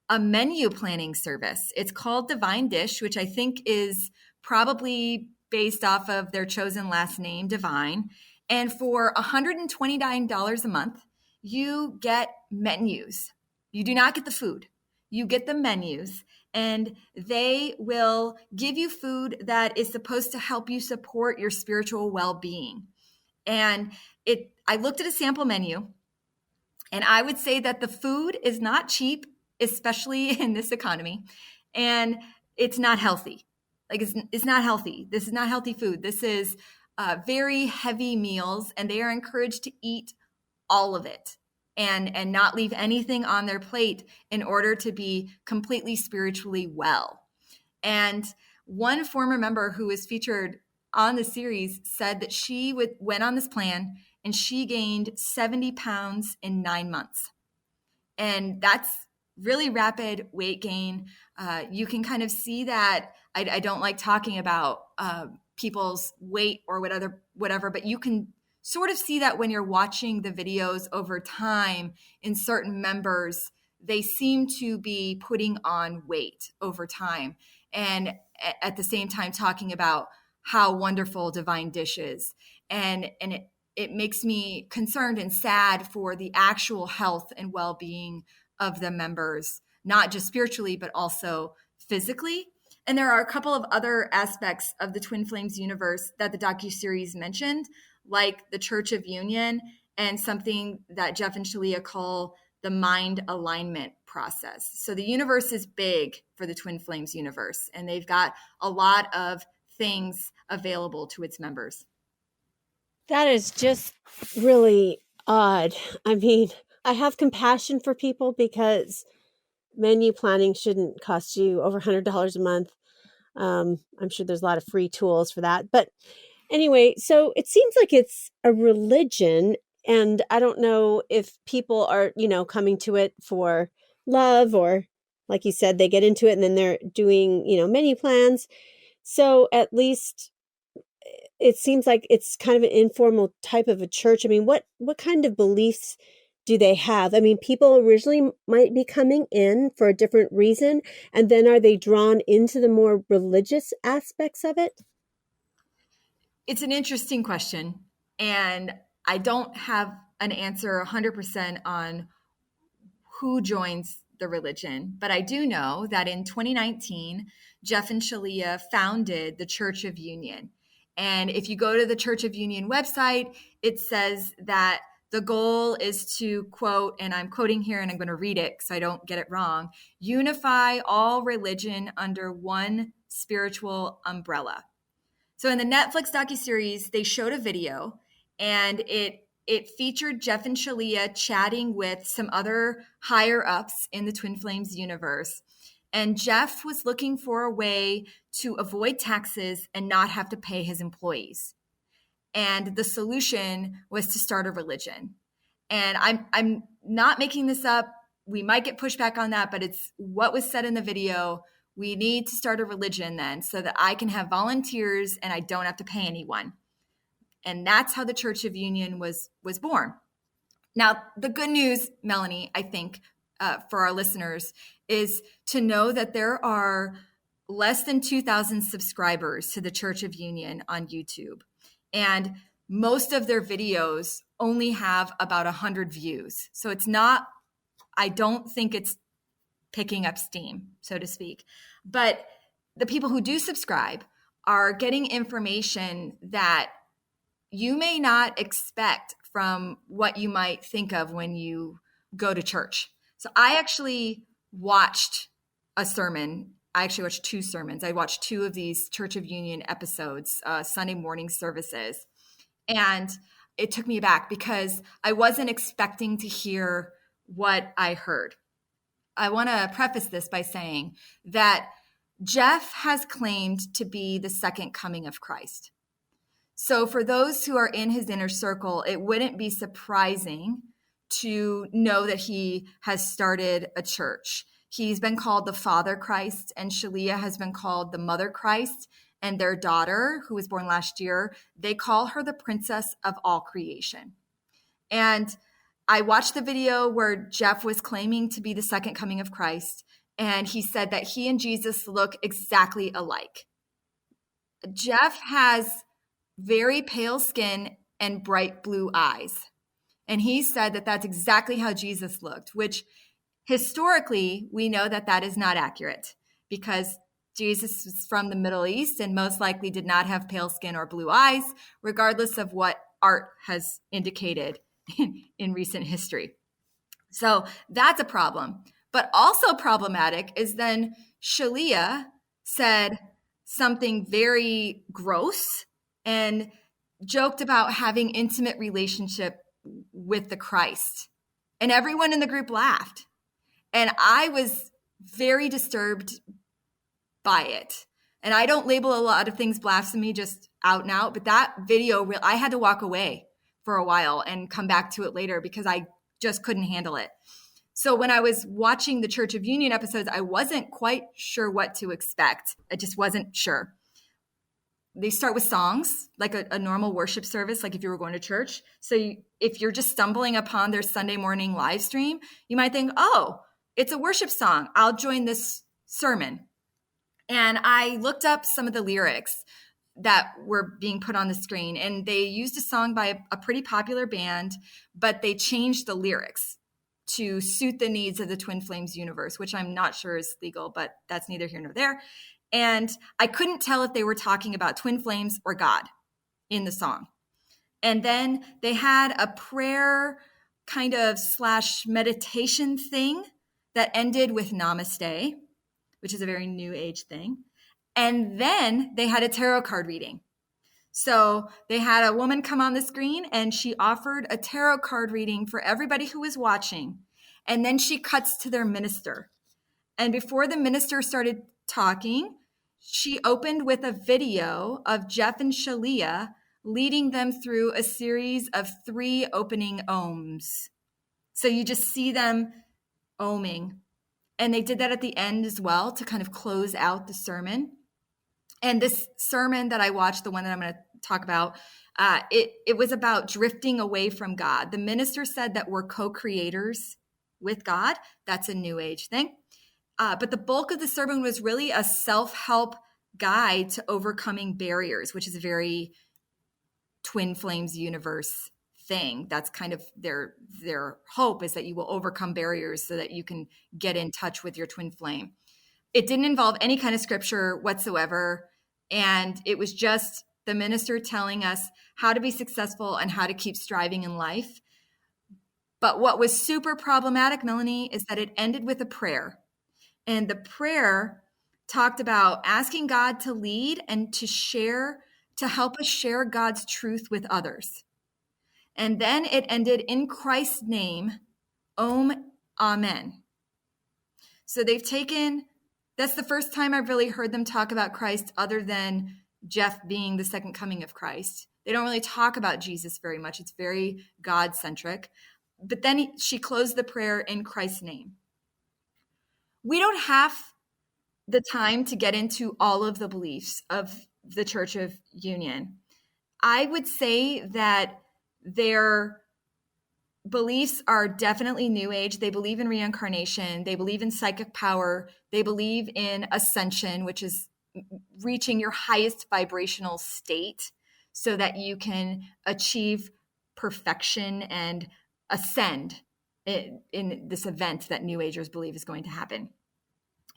a menu planning service. It's called Divine Dish, which I think is probably based off of their chosen last name, Divine. And for $129 a month, you get menus. You do not get the food. You get the menus, and they will give you food that is supposed to help you support your spiritual well-being. And I looked at a sample menu, and I would say that the food is not cheap, especially in this economy, and it's not healthy. Like it's not healthy. This is not healthy food. This is very heavy meals, and they are encouraged to eat all of it and not leave anything on their plate in order to be completely spiritually well. And one former member who was featured on the series said that she went on this plan and she gained 70 pounds in 9 months. And that's really rapid weight gain. You can kind of see that. I don't like talking about people's weight or whatever, but you can sort of see that when you're watching the videos over time in certain members, they seem to be putting on weight over time. And at the same time talking about how wonderful Divine Dish is. And it makes me concerned and sad for the actual health and well-being of the members, not just spiritually, but also physically. And there are a couple of other aspects of the Twin Flames universe that the docuseries mentioned, like the Church of Union and something that Jeff and Shalia call the mind alignment process. So the universe is big for the Twin Flames universe, and they've got a lot of things available to its members. That is just really odd. I mean, I have compassion for people because menu planning shouldn't cost you over $100 a month. I'm sure there's a lot of free tools for that. But anyway, so it seems like it's a religion, and I don't know if people are, coming to it for love, or like you said, they get into it and then they're doing, menu plans. So at least it seems like it's kind of an informal type of a church. I mean, what kind of beliefs do they have? I mean, people originally might be coming in for a different reason, and then are they drawn into the more religious aspects of it? It's an interesting question, and I don't have an answer 100% on who joins the religion, but I do know that in 2019, Jeff and Shalia founded the Church of Union. And if you go to the Church of Union website, it says that The goal is to quote, and I'm quoting here and I'm going to read it so I don't get it wrong, unify all religion under one spiritual umbrella. So in the Netflix docuseries, they showed a video, and it featured Jeff and Shalia chatting with some other higher ups in the Twin Flames universe. And Jeff was looking for a way to avoid taxes and not have to pay his employees. And the solution was to start a religion. And I'm not making this up. We might get pushback on that, but it's what was said in the video. We need to start a religion then so that I can have volunteers and I don't have to pay anyone. And that's how the Church of Union was born. Now, the good news, Melanie, I think, for our listeners is to know that there are less than 2,000 subscribers to the Church of Union on YouTube. And most of their videos only have about 100 views. So it's not, I don't think it's picking up steam, so to speak. But the people who do subscribe are getting information that you may not expect from what you might think of when you go to church. So I actually watched a sermon. I actually watched two sermons. I watched two of these Church of Union episodes, Sunday morning services. And it took me aback because I wasn't expecting to hear what I heard. I want to preface this by saying that Jeff has claimed to be the second coming of Christ. So for those who are in his inner circle, it wouldn't be surprising to know that he has started a church. He's been called the Father Christ, and Shalia has been called the Mother Christ, and their daughter, who was born last year, they call her the Princess of all creation. And I watched the video where Jeff was claiming to be the second coming of Christ, and he said that he and Jesus look exactly alike. Jeff has very pale skin and bright blue eyes. And he said that that's exactly how Jesus looked, which historically we know that that is not accurate because Jesus was from the Middle East and most likely did not have pale skin or blue eyes, regardless of what art has indicated in recent history. So that's a problem. But also problematic is then Shalia said something very gross and joked about having intimate relationship with the Christ. And everyone in the group laughed. And I was very disturbed by it. And I don't label a lot of things blasphemy just out and out, but that video, I had to walk away for a while and come back to it later because I just couldn't handle it. So when I was watching the Church of Union episodes, I wasn't quite sure what to expect. I just wasn't sure. They start with songs, like a normal worship service, like if you were going to church. So if you're just stumbling upon their Sunday morning live stream, you might think, oh, it's a worship song. I'll join this sermon. And I looked up some of the lyrics that were being put on the screen, and they used a song by a pretty popular band, but they changed the lyrics to suit the needs of the Twin Flames universe, which I'm not sure is legal, but that's neither here nor there. And I couldn't tell if they were talking about Twin Flames or God in the song. And then they had a prayer kind of / meditation thing that ended with namaste, which is a very new age thing. And then they had a tarot card reading. So they had a woman come on the screen and she offered a tarot card reading for everybody who was watching. And then she cuts to their minister. And before the minister started talking, she opened with a video of Jeff and Shalia leading them through a series of 3 opening ohms. So you just see them ohming. And they did that at the end as well to kind of close out the sermon. And this sermon that I watched, the one that I'm going to talk about, it was about drifting away from God. The minister said that we're co-creators with God. That's a new age thing. But the bulk of the sermon was really a self-help guide to overcoming barriers, which is a very Twin Flames universe thing. That's kind of their hope, is that you will overcome barriers so that you can get in touch with your twin flame. It didn't involve any kind of scripture whatsoever. And it was just the minister telling us how to be successful and how to keep striving in life. But what was super problematic, Melanie, is that it ended with a prayer. And the prayer talked about asking God to lead and to help us share God's truth with others. And then it ended in Christ's name, Om, Amen. So that's the first time I've really heard them talk about Christ other than Jeff being the second coming of Christ. They don't really talk about Jesus very much. It's very God-centric. But then she closed the prayer in Christ's name. We don't have the time to get into all of the beliefs of the Church of Union. I would say that their beliefs are definitely New Age. They believe in reincarnation. They believe in psychic power. They believe in ascension, which is reaching your highest vibrational state so that you can achieve perfection and ascend in this event that New Agers believe is going to happen.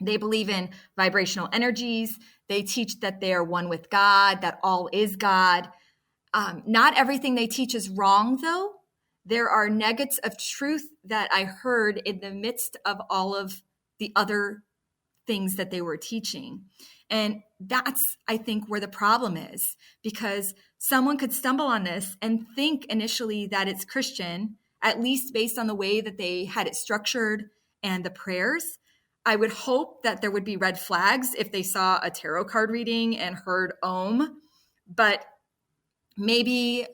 They believe in vibrational energies. They teach that they are one with God, that all is God. Not everything they teach is wrong, though. There are nuggets of truth that I heard in the midst of all of the other things that they were teaching. And that's, I think, where the problem is, because someone could stumble on this and think initially that it's Christian, at least based on the way that they had it structured and the prayers. I would hope that there would be red flags if they saw a tarot card reading and heard Om, but maybe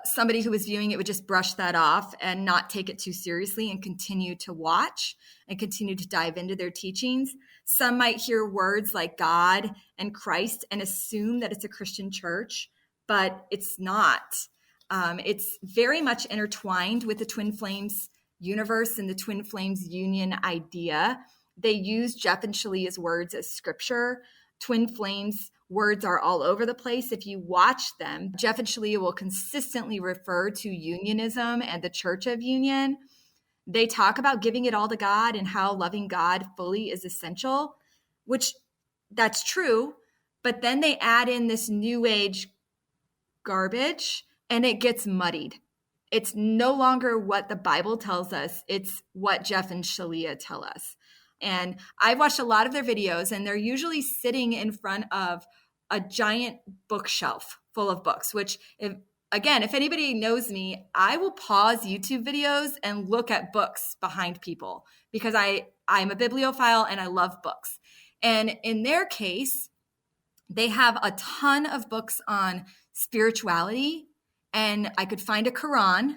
somebody who was viewing it would just brush that off and not take it too seriously and continue to watch and continue to dive into their teachings. Some might hear words like God and Christ and assume that it's a Christian church, but it's not. It's very much intertwined with the Twin Flames universe and the Twin Flames union idea. They use Jeff and Shaleia's words as scripture. Twin Flames words are all over the place. If you watch them, Jeff and Shalia will consistently refer to unionism and the Church of Union. They talk about giving it all to God and how loving God fully is essential, which that's true. But then they add in this New Age garbage and it gets muddied. It's no longer what the Bible tells us. It's what Jeff and Shalia tell us. And I've watched a lot of their videos, and they're usually sitting in front of a giant bookshelf full of books, which, if anybody knows me, I will pause YouTube videos and look at books behind people because I'm a bibliophile and I love books. And in their case, they have a ton of books on spirituality, and I could find a Quran,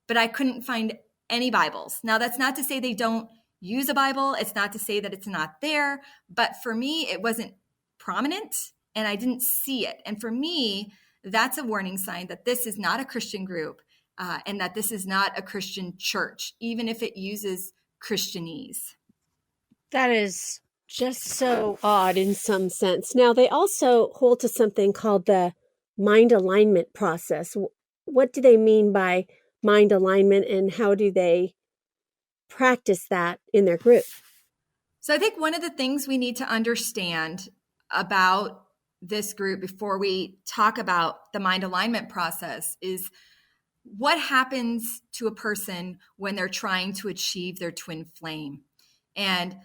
but I couldn't find any Bibles. Now, that's not to say they don't use a Bible. It's not to say that it's not there, but for me, it wasn't prominent and I didn't see it. And for me, that's a warning sign that this is not a Christian group and that this is not a Christian church, even if it uses Christianese. That is just so odd in some sense. Now, they also hold to something called the mind alignment process. What do they mean by mind alignment, and how do they practice that in their group? So I think one of the things we need to understand about this group before we talk about the mind alignment process is what happens to a person when they're trying to achieve their twin flame, and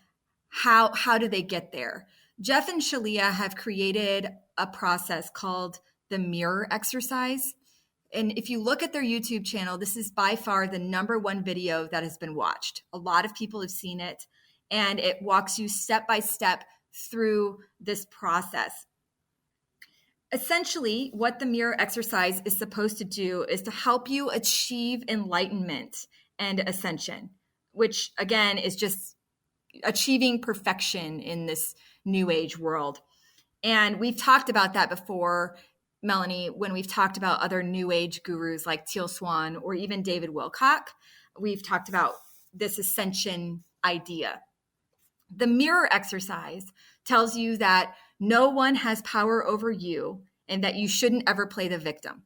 how do they get there? Jeff and Shalia have created a process called the mirror exercise. And if you look at their YouTube channel, this is by far the #1 video that has been watched. A lot of people have seen it, and it walks you step by step through this process. Essentially, what the mirror exercise is supposed to do is to help you achieve enlightenment and ascension, which again is just achieving perfection in this New Age world. And we've talked about that before, Melanie, when we've talked about other New Age gurus like Teal Swan or even David Wilcock. We've talked about this ascension idea. The mirror exercise tells you that no one has power over you and that you shouldn't ever play the victim.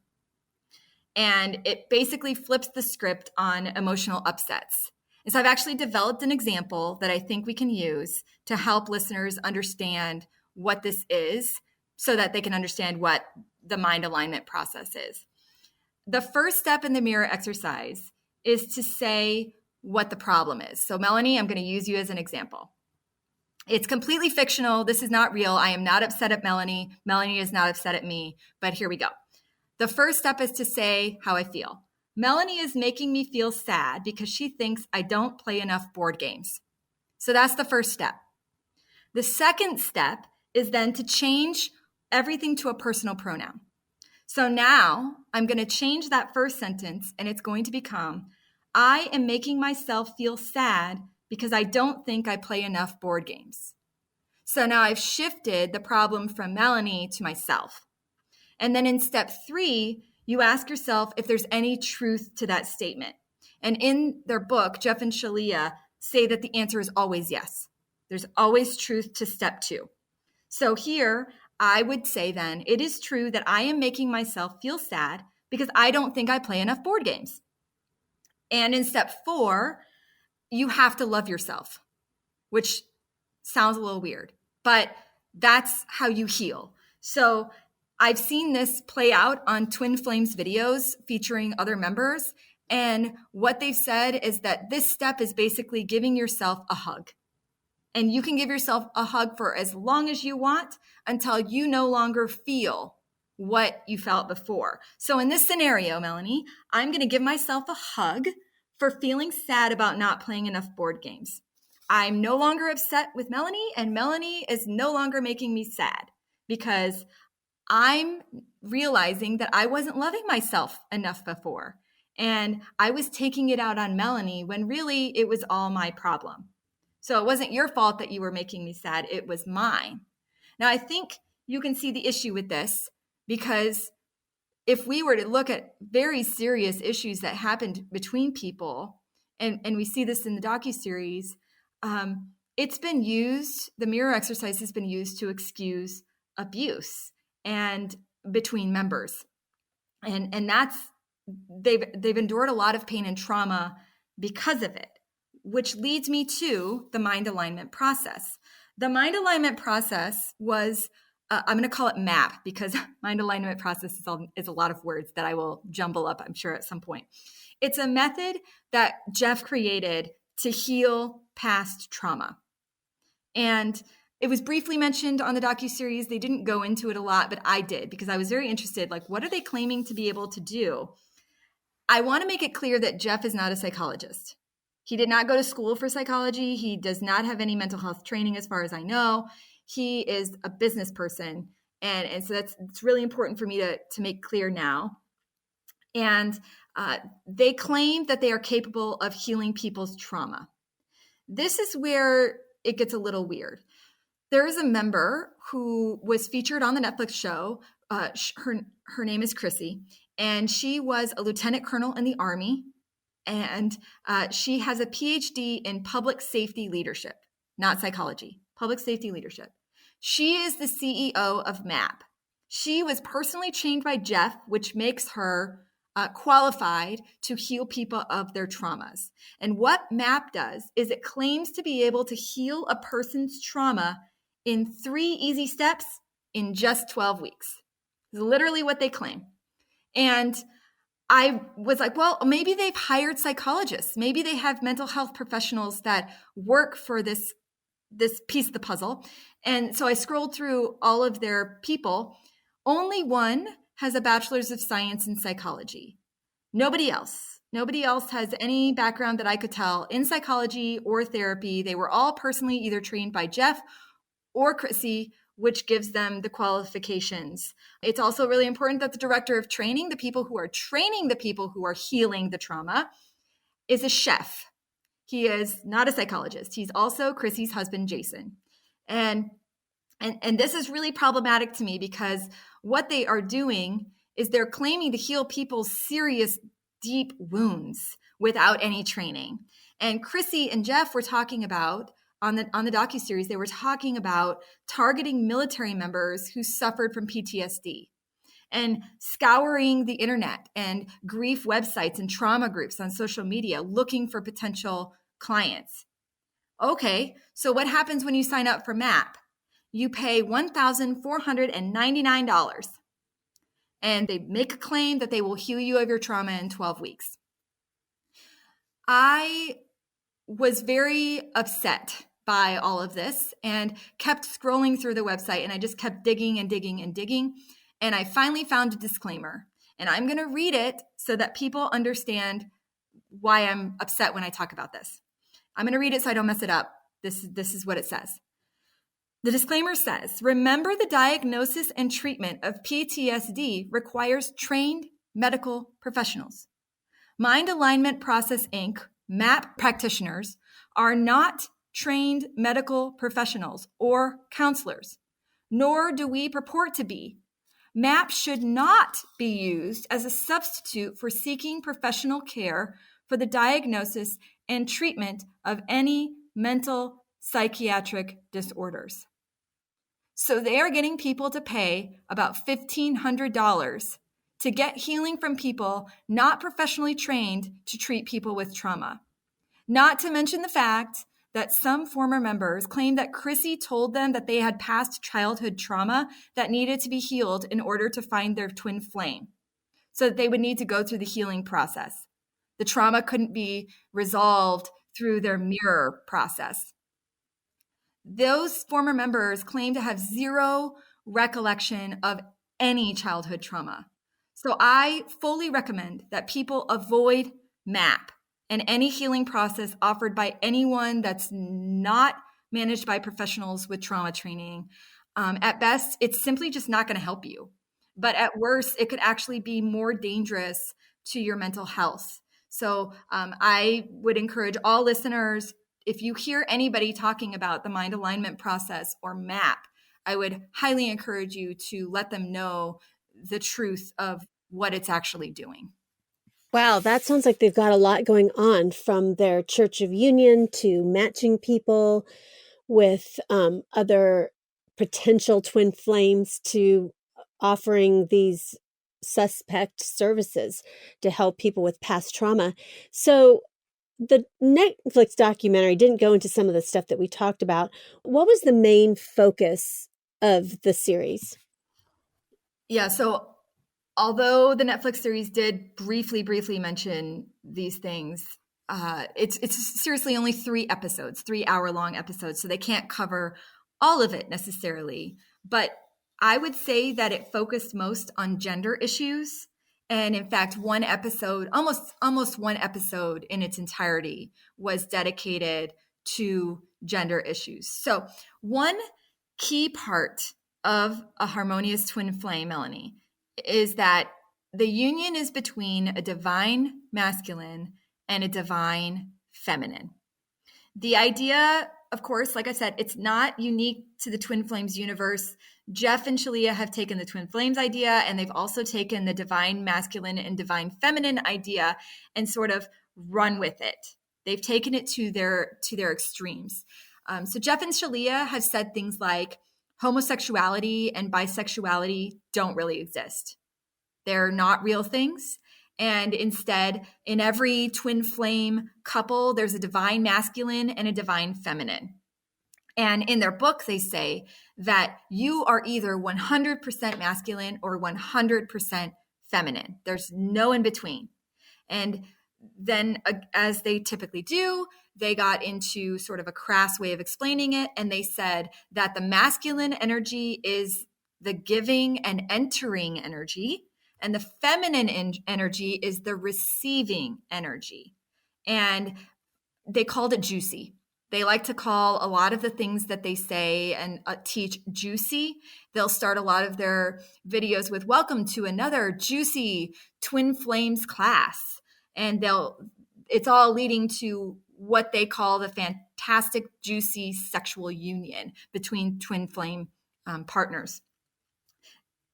And it basically flips the script on emotional upsets. And so I've actually developed an example that I think we can use to help listeners understand what this is so that they can understand what the mind alignment process is. The first step in the mirror exercise is to say what the problem is. So Melanie, I'm going to use you as an example. It's completely fictional. This is not real. I am not upset at Melanie. Melanie is not upset at me, but here we go. The first step is to say how I feel. Melanie is making me feel sad because she thinks I don't play enough board games. So that's the first step. The second step is then to change everything to a personal pronoun. So now I'm going to change that first sentence and it's going to become, I am making myself feel sad because I don't think I play enough board games. So now I've shifted the problem from Melanie to myself. And then in step 3, you ask yourself if there's any truth to that statement. And in their book, Jeff and Shaleia say that the answer is always yes. There's always truth to step 2. So here, I would say then, it is true that I am making myself feel sad because I don't think I play enough board games. And in step 4, you have to love yourself, which sounds a little weird, but that's how you heal. So I've seen this play out on Twin Flames videos featuring other members. And what they've said is that this step is basically giving yourself a hug. And you can give yourself a hug for as long as you want until you no longer feel what you felt before. So in this scenario, Melanie, I'm going to give myself a hug for feeling sad about not playing enough board games. I'm no longer upset with Melanie, and Melanie is no longer making me sad because I'm realizing that I wasn't loving myself enough before. And I was taking it out on Melanie when really it was all my problem. So it wasn't your fault that you were making me sad. It was mine. Now, I think you can see the issue with this because if we were to look at very serious issues that happened between people, and we see this in the docuseries, it's been used, the mirror exercise has been used to excuse abuse and between members. And that's, they've endured a lot of pain and trauma because of it, which leads me to the mind alignment process. The mind alignment process was, I'm going to call it MAP because mind alignment process is a lot of words that I will jumble up, I'm sure, at some point. It's a method that Jeff created to heal past trauma. And it was briefly mentioned on the docuseries. They didn't go into it a lot, but I did because I was very interested. Like, what are they claiming to be able to do? I want to make it clear that Jeff is not a psychologist. He did not go to school for psychology. He does not have any mental health training as far as I know. He is a business person. And so it's really important for me to make clear now. And they claim that they are capable of healing people's trauma. This is where it gets a little weird. There is a member who was featured on the Netflix show. Her name is Chrissy, and she was a lieutenant colonel in the Army. And she has a PhD in public safety leadership, not psychology, public safety leadership. She is the CEO of MAP. She was personally trained by Jeff, which makes her qualified to heal people of their traumas. And what MAP does is it claims to be able to heal a person's trauma in 3 easy steps in just 12 weeks. It's literally what they claim. And I was like, well, maybe they've hired psychologists. Maybe they have mental health professionals that work for this piece of the puzzle. And so I scrolled through all of their people. Only one has a bachelor's of science in psychology. Nobody else has any background that I could tell in psychology or therapy. They were all personally either trained by Jeff or Chrissy, which gives them the qualifications. It's also really important that the director of training, the people who are training the people who are healing the trauma, is a chef. He is not a psychologist. He's also Chrissy's husband, Jason. And this is really problematic to me because what they are doing is they're claiming to heal people's serious, deep wounds without any training. And Chrissy and Jeff were talking about on the docuseries, they were talking about targeting military members who suffered from PTSD and scouring the internet and grief websites and trauma groups on social media looking for potential clients. Okay, so what happens when you sign up for MAP? You pay $1,499 and they make a claim that they will heal you of your trauma in 12 weeks. I was very upset by all of this and kept scrolling through the website, and I just kept digging and digging and digging. And I finally found a disclaimer, and I'm going to read it so that people understand why I'm upset when I talk about this. I'm going to read it so I don't mess it up. This is what it says. The disclaimer says, remember the diagnosis and treatment of PTSD requires trained medical professionals. Mind Alignment Process Inc., MAP practitioners are not trained medical professionals or counselors, nor do we purport to be. MAP should not be used as a substitute for seeking professional care for the diagnosis and treatment of any mental psychiatric disorders. So they are getting people to pay about $1,500 to get healing from people not professionally trained to treat people with trauma. Not to mention the fact that some former members claim that Chrissy told them that they had past childhood trauma that needed to be healed in order to find their twin flame, so that they would need to go through the healing process. The trauma couldn't be resolved through their mirror process. Those former members claim to have zero recollection of any childhood trauma. So I fully recommend that people avoid MAP and any healing process offered by anyone that's not managed by professionals with trauma training. At best, it's simply just not going to help you. But at worst, it could actually be more dangerous to your mental health. So I would encourage all listeners, if you hear anybody talking about the mind alignment process or MAP, I would highly encourage you to let them know the truth of what it's actually doing. Wow, that sounds like they've got a lot going on, from their Church of Union to matching people with other potential twin flames to offering these suspect services to help people with past trauma. So the Netflix documentary didn't go into some of the stuff that we talked about. What was the main focus of the series? Yeah, so although the Netflix series did briefly mention these things, it's seriously only 3 episodes, 3-hour-long episodes, so they can't cover all of it necessarily. But I would say that it focused most on gender issues. And in fact, one episode, almost one episode in its entirety, was dedicated to gender issues. So one key part of a harmonious twin flame, Melanie, is that the union is between a divine masculine and a divine feminine. The idea, of course, like I said, it's not unique to the twin flames universe. Jeff and Shalia have taken the twin flames idea, and they've also taken the divine masculine and divine feminine idea and sort of run with it. They've taken it to their extremes. So Jeff and Shalia have said things like homosexuality and bisexuality don't really exist. They're not real things. And instead, in every twin flame couple, there's a divine masculine and a divine feminine. And in their book, they say that you are either 100% masculine or 100% feminine. There's no in between. And then, as they typically do, they got into sort of a crass way of explaining it. And they said that the masculine energy is the giving and entering energy, and the feminine energy is the receiving energy. And they called it juicy. They like to call a lot of the things that they say and teach juicy. They'll start a lot of their videos with welcome to another juicy twin flames class. And it's all leading to what they call the fantastic, juicy sexual union between twin flame partners.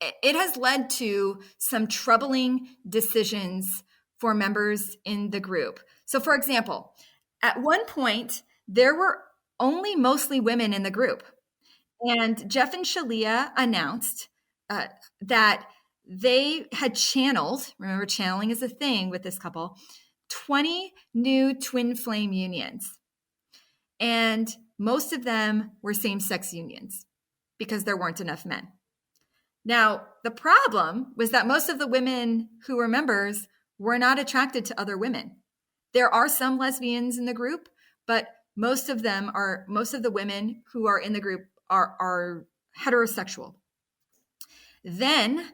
It has led to some troubling decisions for members in the group. So, for example, at one point, there were only mostly women in the group. And Jeff and Shalia announced that they had channeled, remember channeling is a thing with this couple, 20 new twin flame unions. And most of them were same-sex unions because there weren't enough men. Now, the problem was that most of the women who were members were not attracted to other women. There are some lesbians in the group, but most of the women who are in the group are heterosexual. Then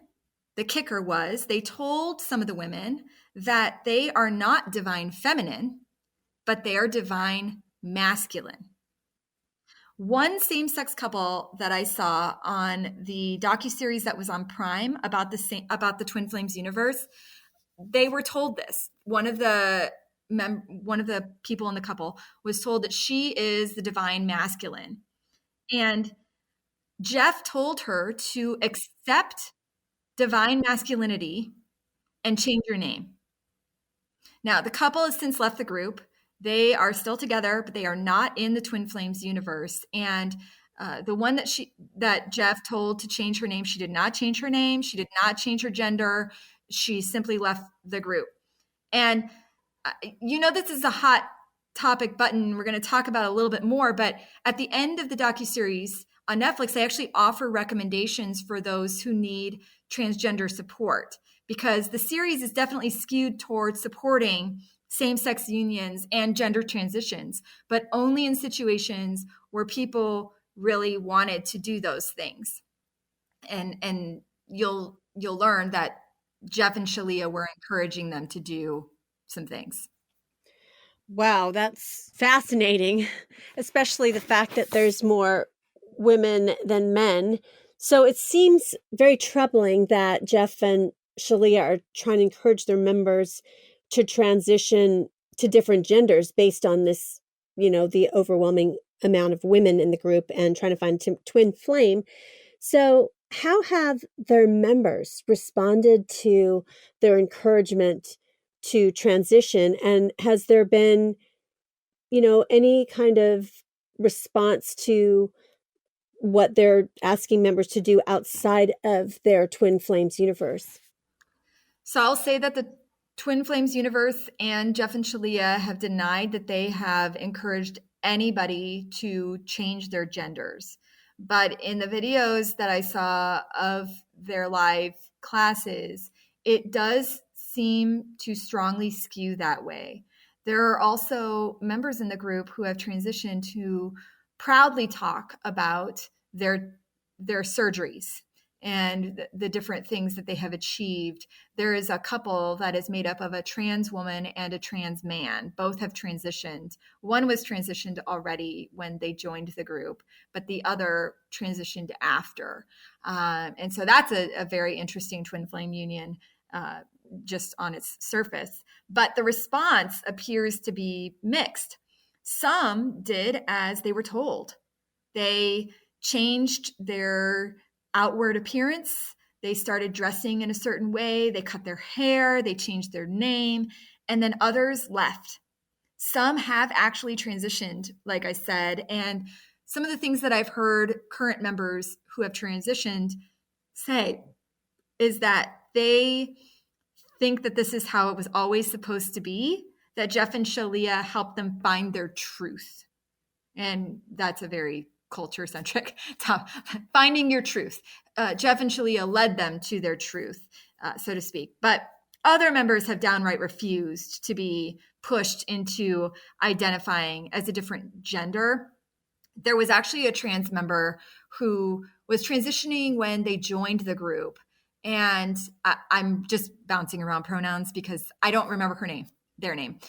the kicker was they told some of the women that they are not divine feminine, but they are divine masculine. One same-sex couple that I saw on the docuseries that was on Prime about the Twin Flames universe, they were told this. One of the people in the couple was told that she is the divine masculine. And Jeff told her to accept divine masculinity and change your name. Now, the couple has since left the group. They are still together, but they are not in the Twin Flames universe. And the one that Jeff told to change her name, she did not change her name. She did not change her gender. She simply left the group. And this is a hot topic button we're going to talk about a little bit more, but at the end of the docuseries on Netflix, they actually offer recommendations for those who need transgender support, because the series is definitely skewed towards supporting same-sex unions and gender transitions, but only in situations where people really wanted to do those things. And you'll learn that Jeff and Shalia were encouraging them to do some things. Wow, that's fascinating, especially the fact that there's more women than men. So it seems very troubling that Jeff and Shalia are trying to encourage their members to transition to different genders based on this, the overwhelming amount of women in the group and trying to find twin flame. So how have their members responded to their encouragement to transition? And has there been, any kind of response to what they're asking members to do outside of their Twin Flames universe? So I'll say that the Twin Flames universe and Jeff and Shalia have denied that they have encouraged anybody to change their genders. But in the videos that I saw of their live classes, it does seem to strongly skew that way. There are also members in the group who have transitioned who proudly talk about their surgeries and the different things that they have achieved. There is a couple that is made up of a trans woman and a trans man. Both have transitioned. One was transitioned already when they joined the group, but the other transitioned after. And so that's a very interesting twin flame union, just on its surface. But the response appears to be mixed. Some did as they were told. They changed their outward appearance. They started dressing in a certain way. They cut their hair. They changed their name. And then others left. Some have actually transitioned, like I said. And some of the things that I've heard current members who have transitioned say is that they think that this is how it was always supposed to be, that Jeff and Shalia helped them find their truth. And that's a very culture-centric topic. Finding your truth. Jeff and Shalia led them to their truth, so to speak. But other members have downright refused to be pushed into identifying as a different gender. There was actually a trans member who was transitioning when they joined the group. And I'm just bouncing around pronouns because I don't remember their name,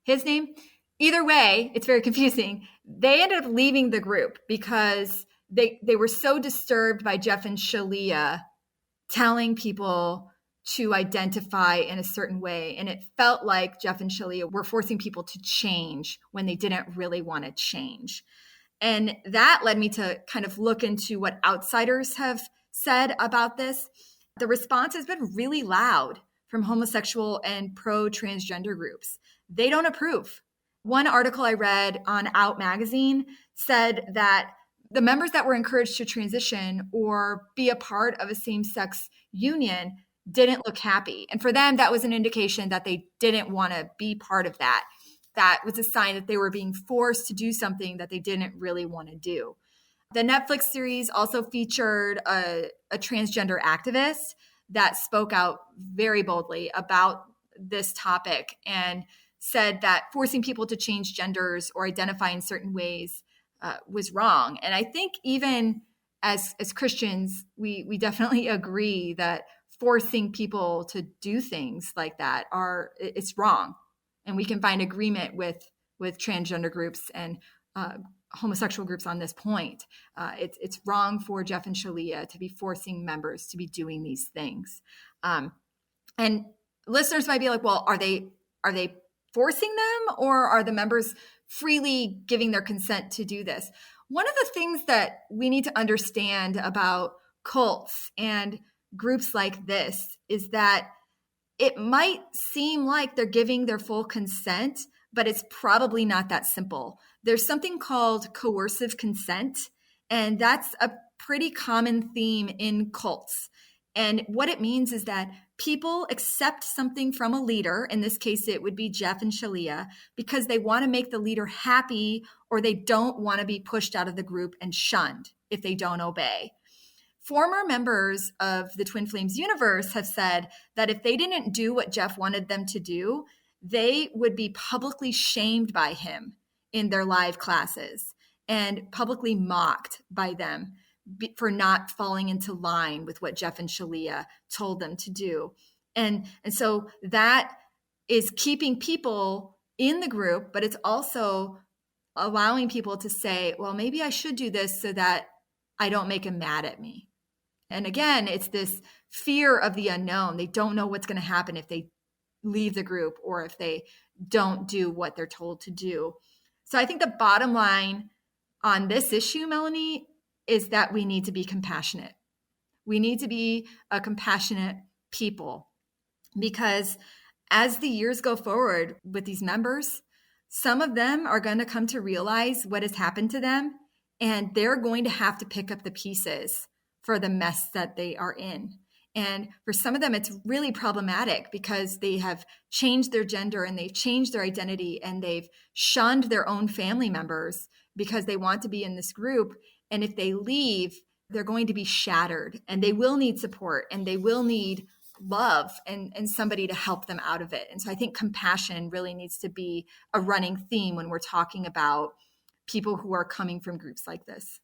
his name. Either way, it's very confusing. They ended up leaving the group because they were so disturbed by Jeff and Shalia telling people to identify in a certain way. And it felt like Jeff and Shalia were forcing people to change when they didn't really want to change. And that led me to kind of look into what outsiders have said about this. The response has been really loud from homosexual and pro-transgender groups. They don't approve. One article I read on Out Magazine said that the members that were encouraged to transition or be a part of a same-sex union didn't look happy. And for them, that was an indication that they didn't want to be part of that. That was a sign that they were being forced to do something that they didn't really want to do. The Netflix series also featured a transgender activist that spoke out very boldly about this topic and said that forcing people to change genders or identify in certain ways was wrong. And I think even as Christians, we definitely agree that forcing people to do things like that it's wrong. And we can find agreement with transgender groups and homosexual groups on this point. It's wrong for Jeff and Shalia to be forcing members to be doing these things. And listeners might be like, well, are they forcing them, or are the members freely giving their consent to do this? One of the things that we need to understand about cults and groups like this is that it might seem like they're giving their full consent, but it's probably not that simple. There's something called coercive consent, and that's a pretty common theme in cults. And what it means is that people accept something from a leader, in this case it would be Jeff and Shalia, because they want to make the leader happy, or they don't want to be pushed out of the group and shunned if they don't obey. Former members of the Twin Flames universe have said that if they didn't do what Jeff wanted them to do, they would be publicly shamed by him in their live classes and publicly mocked by them for not falling into line with what Jeff and Shalia told them to do. And so that is keeping people in the group, but it's also allowing people to say, well, maybe I should do this so that I don't make him mad at me. And again, it's this fear of the unknown. They don't know what's going to happen if they leave the group or if they don't do what they're told to do. So I think the bottom line on this issue, Melanie, is that we need to be compassionate. We need to be a compassionate people, because as the years go forward with these members, some of them are going to come to realize what has happened to them, and they're going to have to pick up the pieces for the mess that they are in. And for some of them, it's really problematic because they have changed their gender and they've changed their identity and they've shunned their own family members because they want to be in this group. And if they leave, they're going to be shattered, and they will need support, and they will need love and somebody to help them out of it. And so I think compassion really needs to be a running theme when we're talking about people who are coming from groups like this.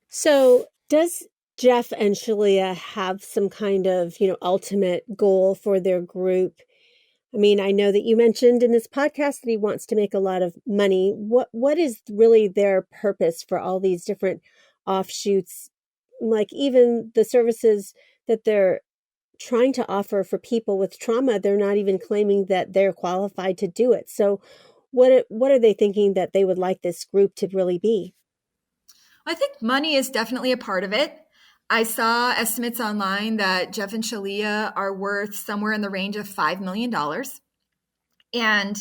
So does Jeff and Shalia have some kind of, ultimate goal for their group? I mean, I know that you mentioned in this podcast that he wants to make a lot of money. What is really their purpose for all these different offshoots, like even the services that they're trying to offer for people with trauma? They're not even claiming that they're qualified to do it. So what are they thinking that they would like this group to really be? I think money is definitely a part of it. I saw estimates online that Jeff and Shalia are worth somewhere in the range of $5 million. And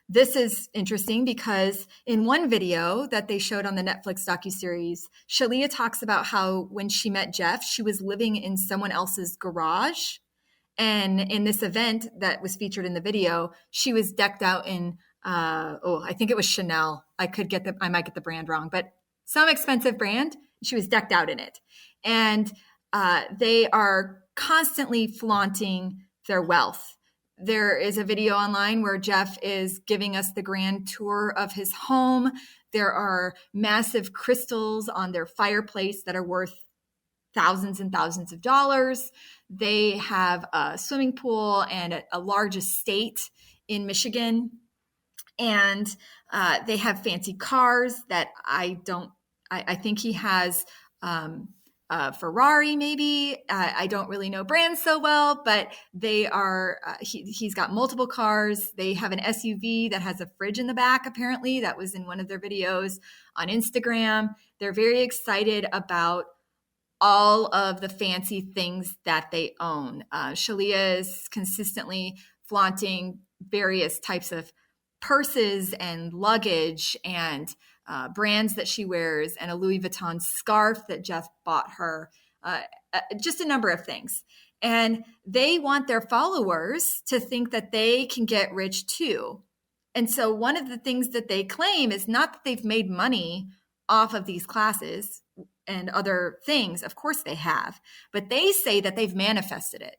this is interesting because in one video that they showed on the Netflix docuseries, Shalia talks about how when she met Jeff, she was living in someone else's garage. And in this event that was featured in the video, she was decked out in, I think it was Chanel. I might get the brand wrong, but some expensive brand. She was decked out in it. And they are constantly flaunting their wealth. There is a video online where Jeff is giving us the grand tour of his home. There are massive crystals on their fireplace that are worth thousands and thousands of dollars. They have a swimming pool and a large estate in Michigan. And they have fancy cars that I think he has Ferrari, maybe. I don't really know brands so well, but they are, he's got multiple cars. They have an SUV that has a fridge in the back, apparently. That was in one of their videos on Instagram. They're very excited about all of the fancy things that they own. Shalia is consistently flaunting various types of purses and luggage and brands that she wears, and a Louis Vuitton scarf that Jeff bought her, just a number of things. And they want their followers to think that they can get rich too. And so one of the things that they claim is not that they've made money off of these classes and other things. Of course they have, but they say that they've manifested it.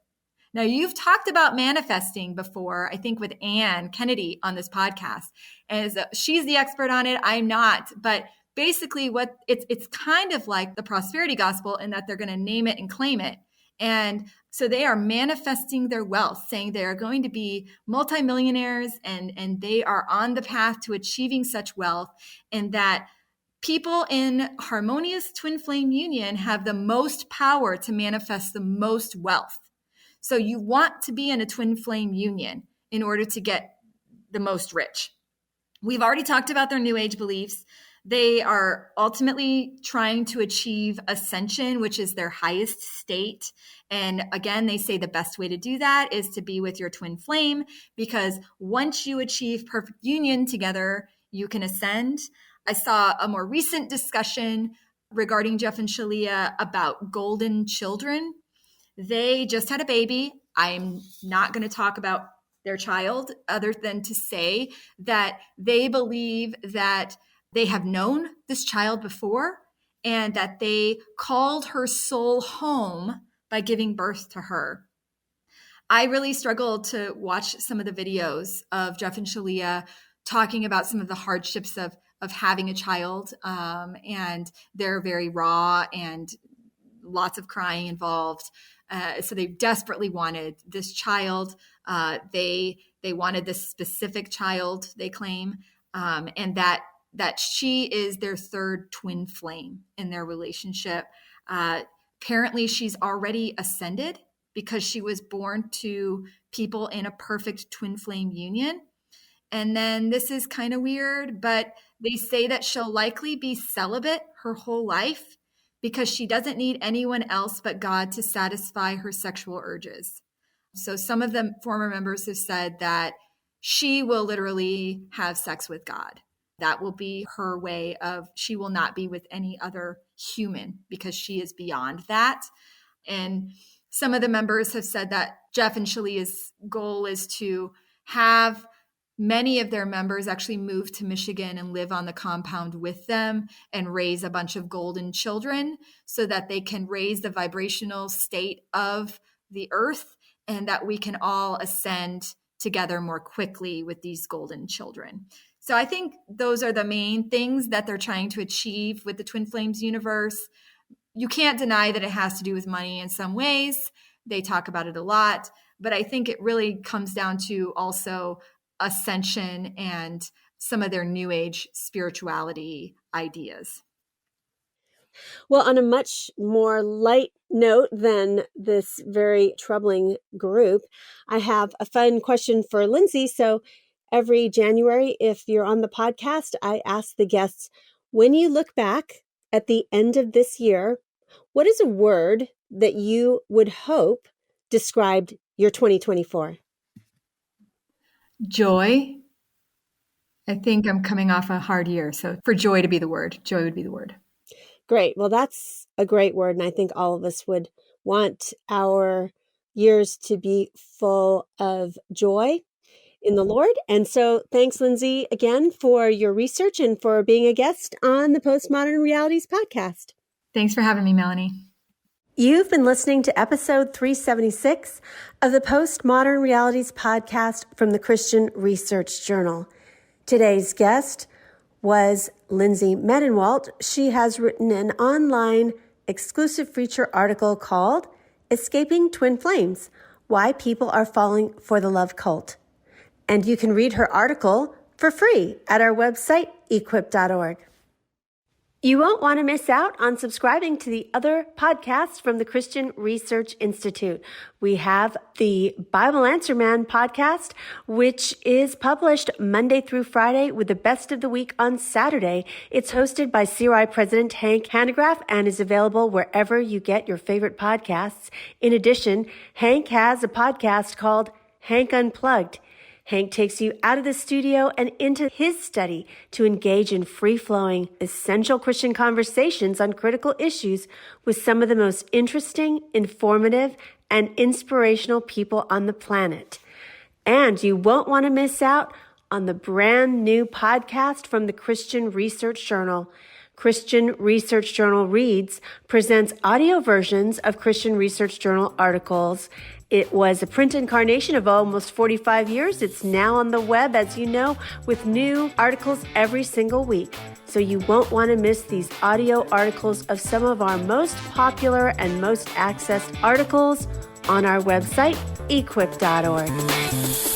Now, you've talked about manifesting before, I think with Ann Kennedy on this podcast. As she's the expert on it, I'm not. But basically, what it's kind of like the prosperity gospel in that they're going to name it and claim it. And so they are manifesting their wealth, saying they are going to be multimillionaires and they are on the path to achieving such wealth, and that people in harmonious twin flame union have the most power to manifest the most wealth. So you want to be in a twin flame union in order to get the most rich. We've already talked about their new age beliefs. They are ultimately trying to achieve ascension, which is their highest state. And again, they say the best way to do that is to be with your twin flame, because once you achieve perfect union together, you can ascend. I saw a more recent discussion regarding Jeff and Shaleia about golden children. They just had a baby. I'm not going to talk about their child other than to say that they believe that they have known this child before and that they called her soul home by giving birth to her. I really struggled to watch some of the videos of Jeff and Shaleia talking about some of the hardships of having a child, and they're very raw and lots of crying involved. So they desperately wanted this child. They wanted this specific child, they claim, and that she is their third twin flame in their relationship. Apparently, she's already ascended because she was born to people in a perfect twin flame union. And then this is kind of weird, but they say that she'll likely be celibate her whole life because she doesn't need anyone else but God to satisfy her sexual urges. So some of the former members have said that she will literally have sex with God. That will be her way of, she will not be with any other human because she is beyond that. And some of the members have said that Jeff and Shaleia's goal is to have many of their members actually move to Michigan and live on the compound with them and raise a bunch of golden children so that they can raise the vibrational state of the earth and that we can all ascend together more quickly with these golden children. So I think those are the main things that they're trying to achieve with the Twin Flames universe. You can't deny that it has to do with money in some ways. They talk about it a lot, but I think it really comes down to also ascension and some of their new age spirituality ideas. Well, on a much more light note than this very troubling group, I have a fun question for Lindsay. So every January, if you're on the podcast, I ask the guests, when you look back at the end of this year, what is a word that you would hope described your 2024? Joy. I think I'm coming off a hard year. So for joy to be the word, joy would be the word. Great. Well, that's a great word. And I think all of us would want our years to be full of joy in the Lord. And so thanks, Lindsay, again for your research and for being a guest on the Postmodern Realities podcast. Thanks for having me, Melanie. You've been listening to episode 376 of the Postmodern Realities podcast from the Christian Research Journal. Today's guest was Lindsay Medenwalt. She has written an online exclusive feature article called Escaping Twin Flames, Why People Are Falling for the Love Cult. And you can read her article for free at our website, equip.org. You won't want to miss out on subscribing to the other podcasts from the Christian Research Institute. We have the Bible Answer Man podcast, which is published Monday through Friday with the best of the week on Saturday. It's hosted by CRI President Hank Hanegraaff and is available wherever you get your favorite podcasts. In addition, Hank has a podcast called Hank Unplugged. Hank takes you out of the studio and into his study to engage in free-flowing, essential Christian conversations on critical issues with some of the most interesting, informative, and inspirational people on the planet. And you won't want to miss out on the brand new podcast from the Christian Research Journal, Christian Research Journal Reads presents audio versions of Christian Research Journal articles. It was a print incarnation of almost 45 years. It's now on the web, as you know, with new articles every single week. So you won't want to miss these audio articles of some of our most popular and most accessed articles on our website, equip.org.